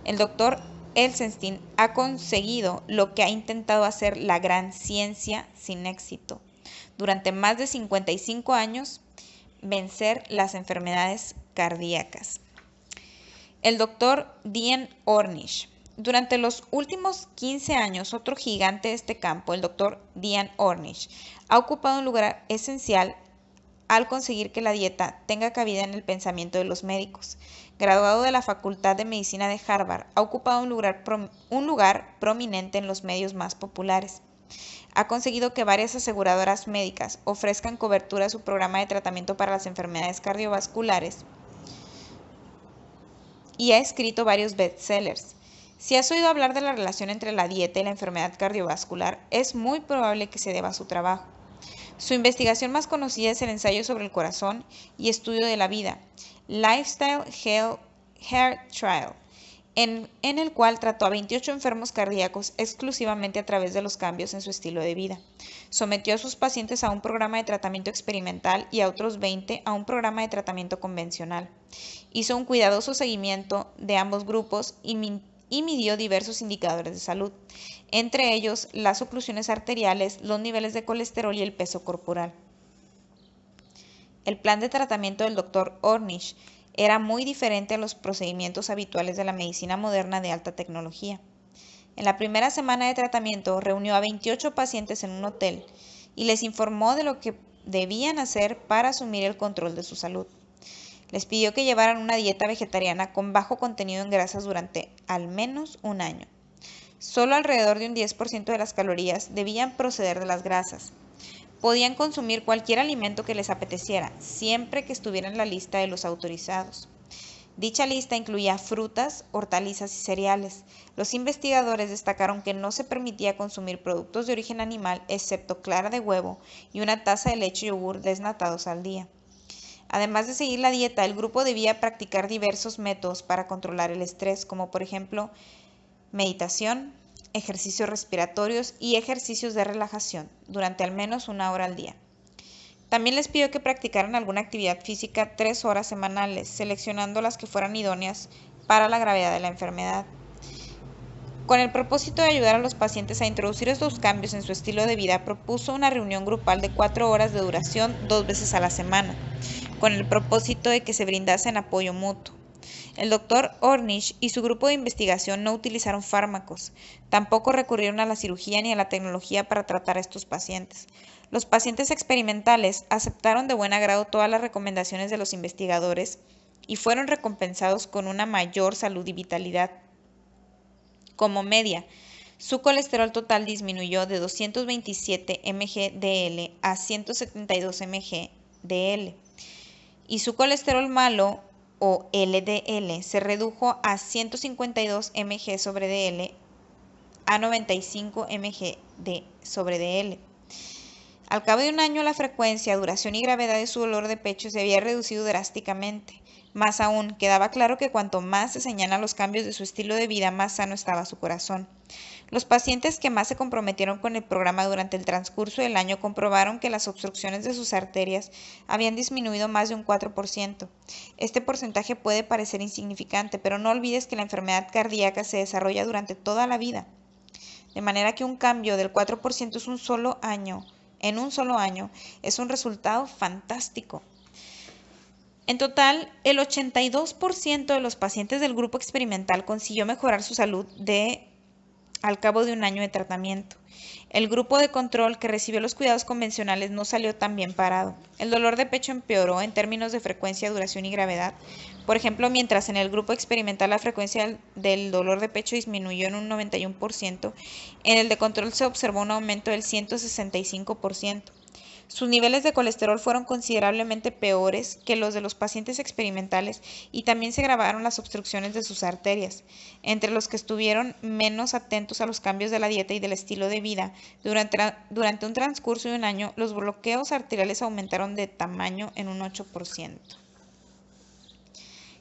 Speaker 1: El doctor Elsenstein ha conseguido lo que ha intentado hacer la gran ciencia sin éxito. Durante más de 55 años, vencer las enfermedades cardíacas. El doctor Dean Ornish. Durante los últimos 15 años, otro gigante de este campo, el doctor Dean Ornish, ha ocupado un lugar esencial al conseguir que la dieta tenga cabida en el pensamiento de los médicos. Graduado de la Facultad de Medicina de Harvard, ha ocupado un lugar prominente en los medios más populares. Ha conseguido que varias aseguradoras médicas ofrezcan cobertura a su programa de tratamiento para las enfermedades cardiovasculares y ha escrito varios bestsellers. Si has oído hablar de la relación entre la dieta y la enfermedad cardiovascular, es muy probable que se deba a su trabajo. Su investigación más conocida es el ensayo sobre el corazón y estudio de la vida, Lifestyle Heart Trial, en el cual trató a 28 enfermos cardíacos exclusivamente a través de los cambios en su estilo de vida. Sometió a sus pacientes a un programa de tratamiento experimental y a otros 20 a un programa de tratamiento convencional. Hizo un cuidadoso seguimiento de ambos grupos y midió diversos indicadores de salud, entre ellos las oclusiones arteriales, los niveles de colesterol y el peso corporal. El plan de tratamiento del Dr. Ornish era muy diferente a los procedimientos habituales de la medicina moderna de alta tecnología. En la primera semana de tratamiento reunió a 28 pacientes en un hotel y les informó de lo que debían hacer para asumir el control de su salud. Les pidió que llevaran una dieta vegetariana con bajo contenido en grasas durante al menos un año. Solo alrededor de un 10% de las calorías debían proceder de las grasas. Podían consumir cualquier alimento que les apeteciera, siempre que estuviera en la lista de los autorizados. Dicha lista incluía frutas, hortalizas y cereales. Los investigadores destacaron que no se permitía consumir productos de origen animal excepto clara de huevo y una taza de leche y yogur desnatados al día. Además de seguir la dieta, el grupo debía practicar diversos métodos para controlar el estrés, como por ejemplo meditación, ejercicios respiratorios y ejercicios de relajación durante al menos 1 hora al día. También les pidió que practicaran alguna actividad física 3 horas semanales, seleccionando las que fueran idóneas para la gravedad de la enfermedad. Con el propósito de ayudar a los pacientes a introducir estos cambios en su estilo de vida, propuso una reunión grupal de 4 horas de duración 2 veces a la semana, con el propósito de que se brindasen apoyo mutuo. El Dr. Ornish y su grupo de investigación no utilizaron fármacos, tampoco recurrieron a la cirugía ni a la tecnología para tratar a estos pacientes. Los pacientes experimentales aceptaron de buen agrado todas las recomendaciones de los investigadores y fueron recompensados con una mayor salud y vitalidad. Como media, su colesterol total disminuyó de 227 mg/dl a 172 mg/dl y su colesterol malo o LDL se redujo a 152 mg/dl a 95 mg/dl. Al cabo de un año, la frecuencia, duración y gravedad de su dolor de pecho se había reducido drásticamente. Más aún, quedaba claro que cuanto más se señalan los cambios de su estilo de vida, más sano estaba su corazón. Los pacientes que más se comprometieron con el programa durante el transcurso del año comprobaron que las obstrucciones de sus arterias habían disminuido más de un 4%. Este porcentaje puede parecer insignificante, pero no olvides que la enfermedad cardíaca se desarrolla durante toda la vida. De manera que un cambio del 4% en un solo año es un resultado fantástico. En total, el 82% de los pacientes del grupo experimental consiguió mejorar su salud al cabo de un año de tratamiento. El grupo de control que recibió los cuidados convencionales no salió tan bien parado. El dolor de pecho empeoró en términos de frecuencia, duración y gravedad. Por ejemplo, mientras en el grupo experimental la frecuencia del dolor de pecho disminuyó en un 91%, en el de control se observó un aumento del 165%. Sus niveles de colesterol fueron considerablemente peores que los de los pacientes experimentales y también se agravaron las obstrucciones de sus arterias. Entre los que estuvieron menos atentos a los cambios de la dieta y del estilo de vida, durante un transcurso de un año, los bloqueos arteriales aumentaron de tamaño en un 8%.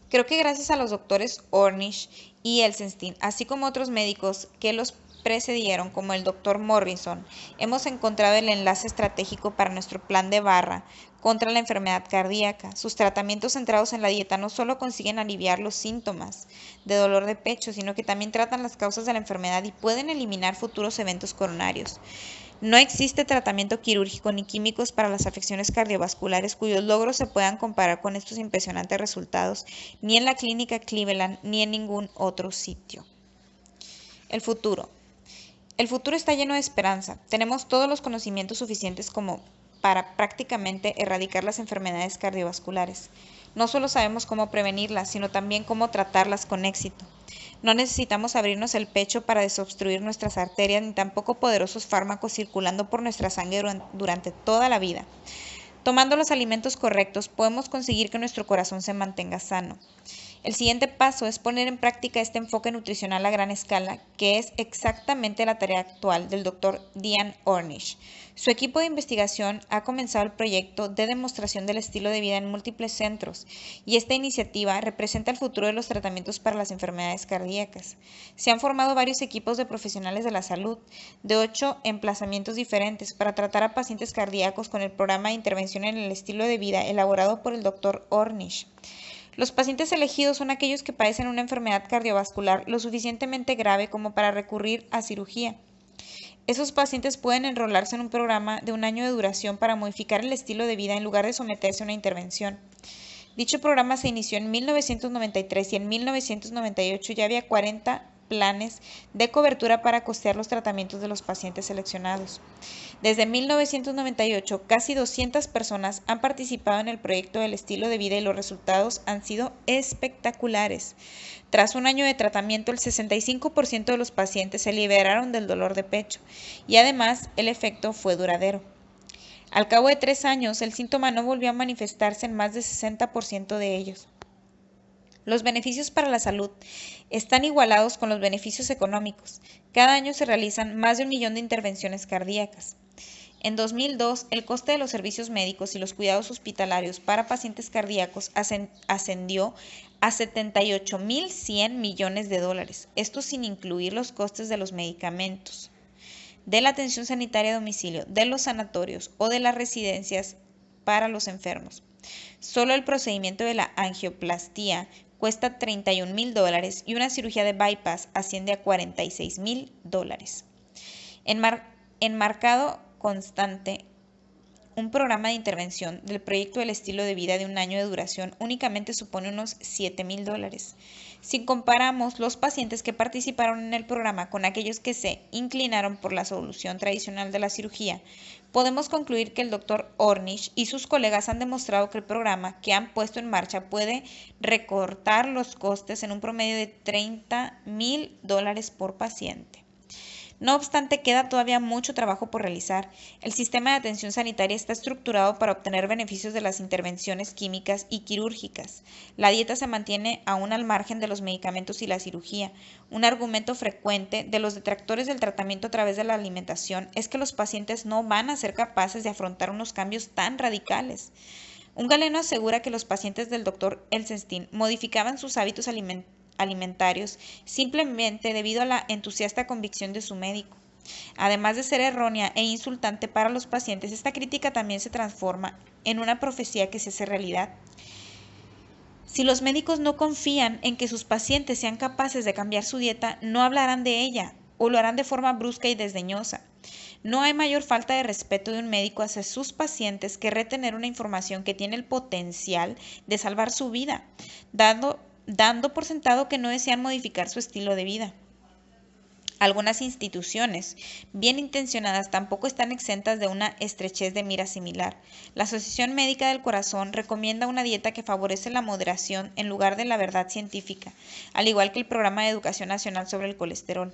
Speaker 1: Creo que gracias a los doctores Ornish y Elsenstein, así como otros médicos que los precedieron, como el Dr. Morrison, hemos encontrado el enlace estratégico para nuestro plan de Barra contra la enfermedad cardíaca. Sus tratamientos centrados en la dieta no solo consiguen aliviar los síntomas de dolor de pecho, sino que también tratan las causas de la enfermedad y pueden eliminar futuros eventos coronarios. No existe tratamiento quirúrgico ni químicos para las afecciones cardiovasculares cuyos logros se puedan comparar con estos impresionantes resultados, ni en la clínica Cleveland ni en ningún otro sitio. El futuro. El futuro está lleno de esperanza. Tenemos todos los conocimientos suficientes como para prácticamente erradicar las enfermedades cardiovasculares. No solo sabemos cómo prevenirlas, sino también cómo tratarlas con éxito. No necesitamos abrirnos el pecho para desobstruir nuestras arterias, ni tampoco poderosos fármacos circulando por nuestra sangre durante toda la vida. Tomando los alimentos correctos, podemos conseguir que nuestro corazón se mantenga sano. El siguiente paso es poner en práctica este enfoque nutricional a gran escala, que es exactamente la tarea actual del Dr. Diane Ornish. Su equipo de investigación ha comenzado el proyecto de demostración del estilo de vida en múltiples centros, y esta iniciativa representa el futuro de los tratamientos para las enfermedades cardíacas. Se han formado varios equipos de profesionales de la salud, de 8 emplazamientos diferentes, para tratar a pacientes cardíacos con el programa de intervención en el estilo de vida elaborado por el Dr. Ornish. Los pacientes elegidos son aquellos que padecen una enfermedad cardiovascular lo suficientemente grave como para recurrir a cirugía. Esos pacientes pueden enrolarse en un programa de 1 año de duración para modificar el estilo de vida en lugar de someterse a una intervención. Dicho programa se inició en 1993 y en 1998 ya había 40 planes de cobertura para costear los tratamientos de los pacientes seleccionados. Desde 1998, casi 200 personas han participado en el proyecto del estilo de vida y los resultados han sido espectaculares. Tras 1 año de tratamiento, el 65% de los pacientes se liberaron del dolor de pecho y además el efecto fue duradero. Al cabo de 3 años, el síntoma no volvió a manifestarse en más del 60% de ellos. Los beneficios para la salud están igualados con los beneficios económicos. Cada año se realizan más de 1 millón de intervenciones cardíacas. En 2002, el coste de los servicios médicos y los cuidados hospitalarios para pacientes cardíacos ascendió a $78.100 millones, esto sin incluir los costes de los medicamentos, de la atención sanitaria a domicilio, de los sanatorios o de las residencias para los enfermos. Solo el procedimiento de la angioplastía cuesta $31.000 y una cirugía de bypass asciende a $46.000. Enmarcado constante, un programa de intervención del proyecto del estilo de vida de 1 año de duración únicamente supone unos $7.000. Si comparamos los pacientes que participaron en el programa con aquellos que se inclinaron por la solución tradicional de la cirugía, podemos concluir que el Dr. Ornish y sus colegas han demostrado que el programa que han puesto en marcha puede recortar los costes en un promedio de $30.000 por paciente. No obstante, queda todavía mucho trabajo por realizar. El sistema de atención sanitaria está estructurado para obtener beneficios de las intervenciones químicas y quirúrgicas. La dieta se mantiene aún al margen de los medicamentos y la cirugía. Un argumento frecuente de los detractores del tratamiento a través de la alimentación es que los pacientes no van a ser capaces de afrontar unos cambios tan radicales. Un galeno asegura que los pacientes del Dr. Elsenstein modificaban sus hábitos alimentarios simplemente debido a la entusiasta convicción de su médico. Además de ser errónea e insultante para los pacientes, esta crítica también se transforma en una profecía que se hace realidad. Si los médicos no confían en que sus pacientes sean capaces de cambiar su dieta, no hablarán de ella o lo harán de forma brusca y desdeñosa. No hay mayor falta de respeto de un médico hacia sus pacientes que retener una información que tiene el potencial de salvar su vida, dando por sentado que no desean modificar su estilo de vida. Algunas instituciones bien intencionadas tampoco están exentas de una estrechez de mira similar. La Asociación Médica del Corazón recomienda una dieta que favorece la moderación en lugar de la verdad científica, al igual que el Programa de Educación Nacional sobre el Colesterol.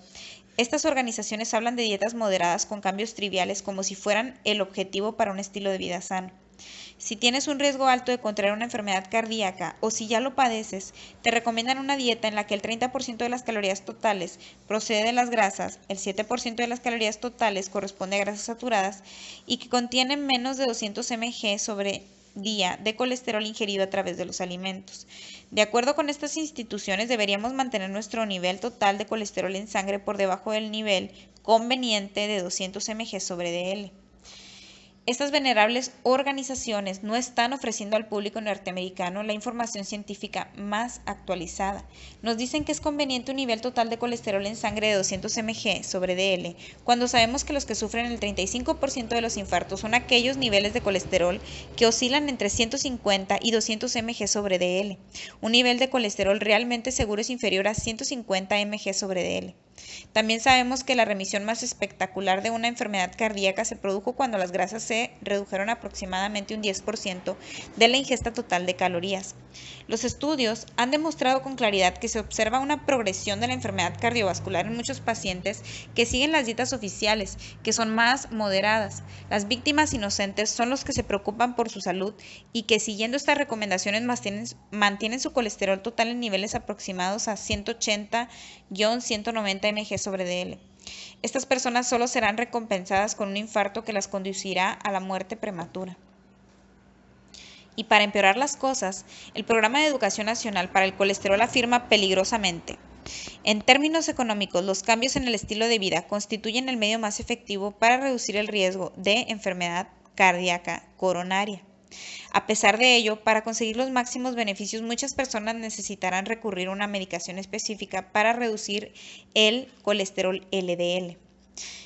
Speaker 1: Estas organizaciones hablan de dietas moderadas con cambios triviales como si fueran el objetivo para un estilo de vida sano. Si tienes un riesgo alto de contraer una enfermedad cardíaca o si ya lo padeces, te recomiendan una dieta en la que el 30% de las calorías totales procede de las grasas, el 7% de las calorías totales corresponde a grasas saturadas y que contiene menos de 200 mg sobre día de colesterol ingerido a través de los alimentos. De acuerdo con estas instituciones, deberíamos mantener nuestro nivel total de colesterol en sangre por debajo del nivel conveniente de 200 mg sobre dl. Estas venerables organizaciones no están ofreciendo al público norteamericano la información científica más actualizada. Nos dicen que es conveniente un nivel total de colesterol en sangre de 200 mg sobre dl, cuando sabemos que los que sufren el 35% de los infartos son aquellos niveles de colesterol que oscilan entre 150 y 200 mg sobre dl. Un nivel de colesterol realmente seguro es inferior a 150 mg sobre dl. También sabemos que la remisión más espectacular de una enfermedad cardíaca se produjo cuando las grasas se redujeron aproximadamente un 10% de la ingesta total de calorías. Los estudios han demostrado con claridad que se observa una progresión de la enfermedad cardiovascular en muchos pacientes que siguen las dietas oficiales, que son más moderadas. Las víctimas inocentes son los que se preocupan por su salud y que siguiendo estas recomendaciones mantienen su colesterol total en niveles aproximados a 180-190 mg sobre dl. Estas personas solo serán recompensadas con un infarto que las conducirá a la muerte prematura. Y para empeorar las cosas, el Programa de Educación Nacional para el Colesterol afirma peligrosamente: en términos económicos, los cambios en el estilo de vida constituyen el medio más efectivo para reducir el riesgo de enfermedad cardíaca coronaria. A pesar de ello, para conseguir los máximos beneficios, muchas personas necesitarán recurrir a una medicación específica para reducir el colesterol LDL.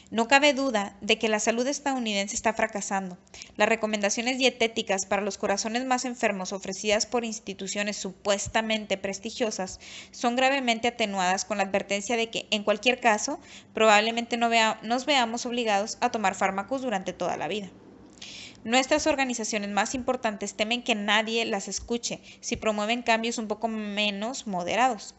Speaker 1: No cabe duda de que la salud estadounidense está fracasando. Las recomendaciones dietéticas para los corazones más enfermos ofrecidas por instituciones supuestamente prestigiosas son gravemente atenuadas con la advertencia de que, en cualquier caso, probablemente nos veamos obligados a tomar fármacos durante toda la vida. Nuestras organizaciones más importantes temen que nadie las escuche si promueven cambios un poco menos moderados.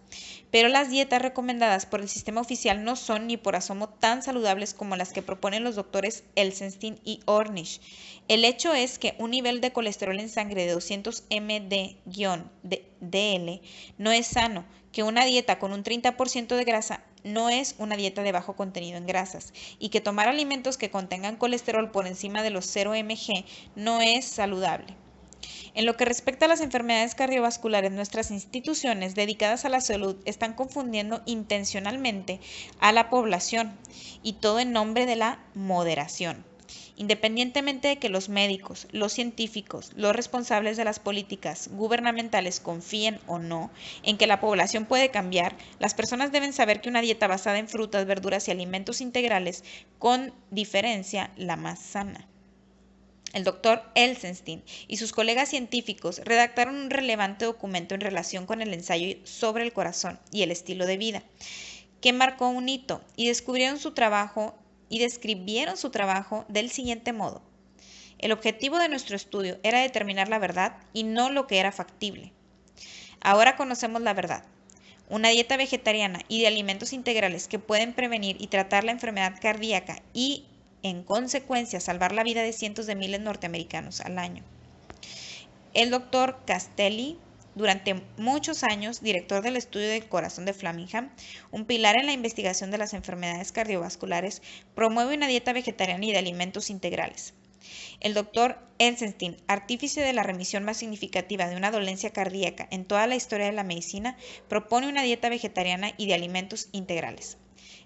Speaker 1: Pero las dietas recomendadas por el sistema oficial no son ni por asomo tan saludables como las que proponen los doctores Elsenstein y Ornish. El hecho es que un nivel de colesterol en sangre de 200 mg/dl no es sano, que una dieta con un 30% de grasa no es una dieta de bajo contenido en grasas y que tomar alimentos que contengan colesterol por encima de los 0 mg no es saludable. En lo que respecta a las enfermedades cardiovasculares, nuestras instituciones dedicadas a la salud están confundiendo intencionalmente a la población, y todo en nombre de la moderación. Independientemente de que los médicos, los científicos, los responsables de las políticas gubernamentales confíen o no en que la población puede cambiar, las personas deben saber que una dieta basada en frutas, verduras y alimentos integrales con diferencia la más sana. El doctor Elsenstein y sus colegas científicos redactaron un relevante documento en relación con el ensayo sobre el corazón y el estilo de vida, que marcó un hito, y describieron su trabajo del siguiente modo: el objetivo de nuestro estudio era determinar la verdad y no lo que era factible. Ahora conocemos la verdad. Una dieta vegetariana y de alimentos integrales que pueden prevenir y tratar la enfermedad cardíaca y, en consecuencia, salvar la vida de cientos de miles de norteamericanos al año. El doctor Castelli, durante muchos años director del estudio del corazón de Framingham, un pilar en la investigación de las enfermedades cardiovasculares, promueve una dieta vegetariana y de alimentos integrales. El doctor Elsenstein, artífice de la remisión más significativa de una dolencia cardíaca en toda la historia de la medicina, propone una dieta vegetariana y de alimentos integrales.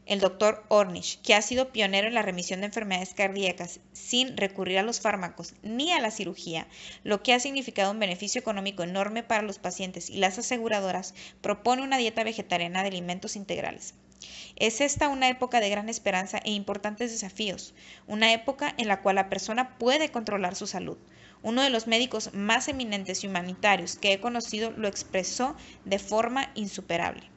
Speaker 1: El doctor Ornish, que ha sido pionero en la remisión de enfermedades cardíacas sin recurrir a los fármacos ni a la cirugía, lo que ha significado un beneficio económico enorme para los pacientes y las aseguradoras, propone una dieta vegetariana de alimentos integrales. Es esta una época de gran esperanza e importantes desafíos, una época en la cual la persona puede controlar su salud. Uno de los médicos más eminentes y humanitarios que he conocido lo expresó de forma insuperable.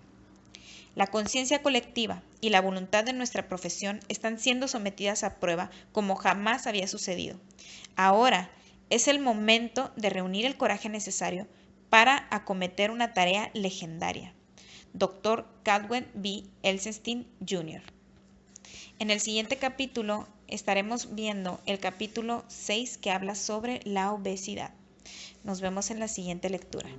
Speaker 1: La conciencia colectiva y la voluntad de nuestra profesión están siendo sometidas a prueba como jamás había sucedido. Ahora es el momento de reunir el coraje necesario para acometer una tarea legendaria. Dr. Caldwell B. Elsenstein, Jr. En el siguiente capítulo estaremos viendo el capítulo 6, que habla sobre la obesidad. Nos vemos en la siguiente lectura.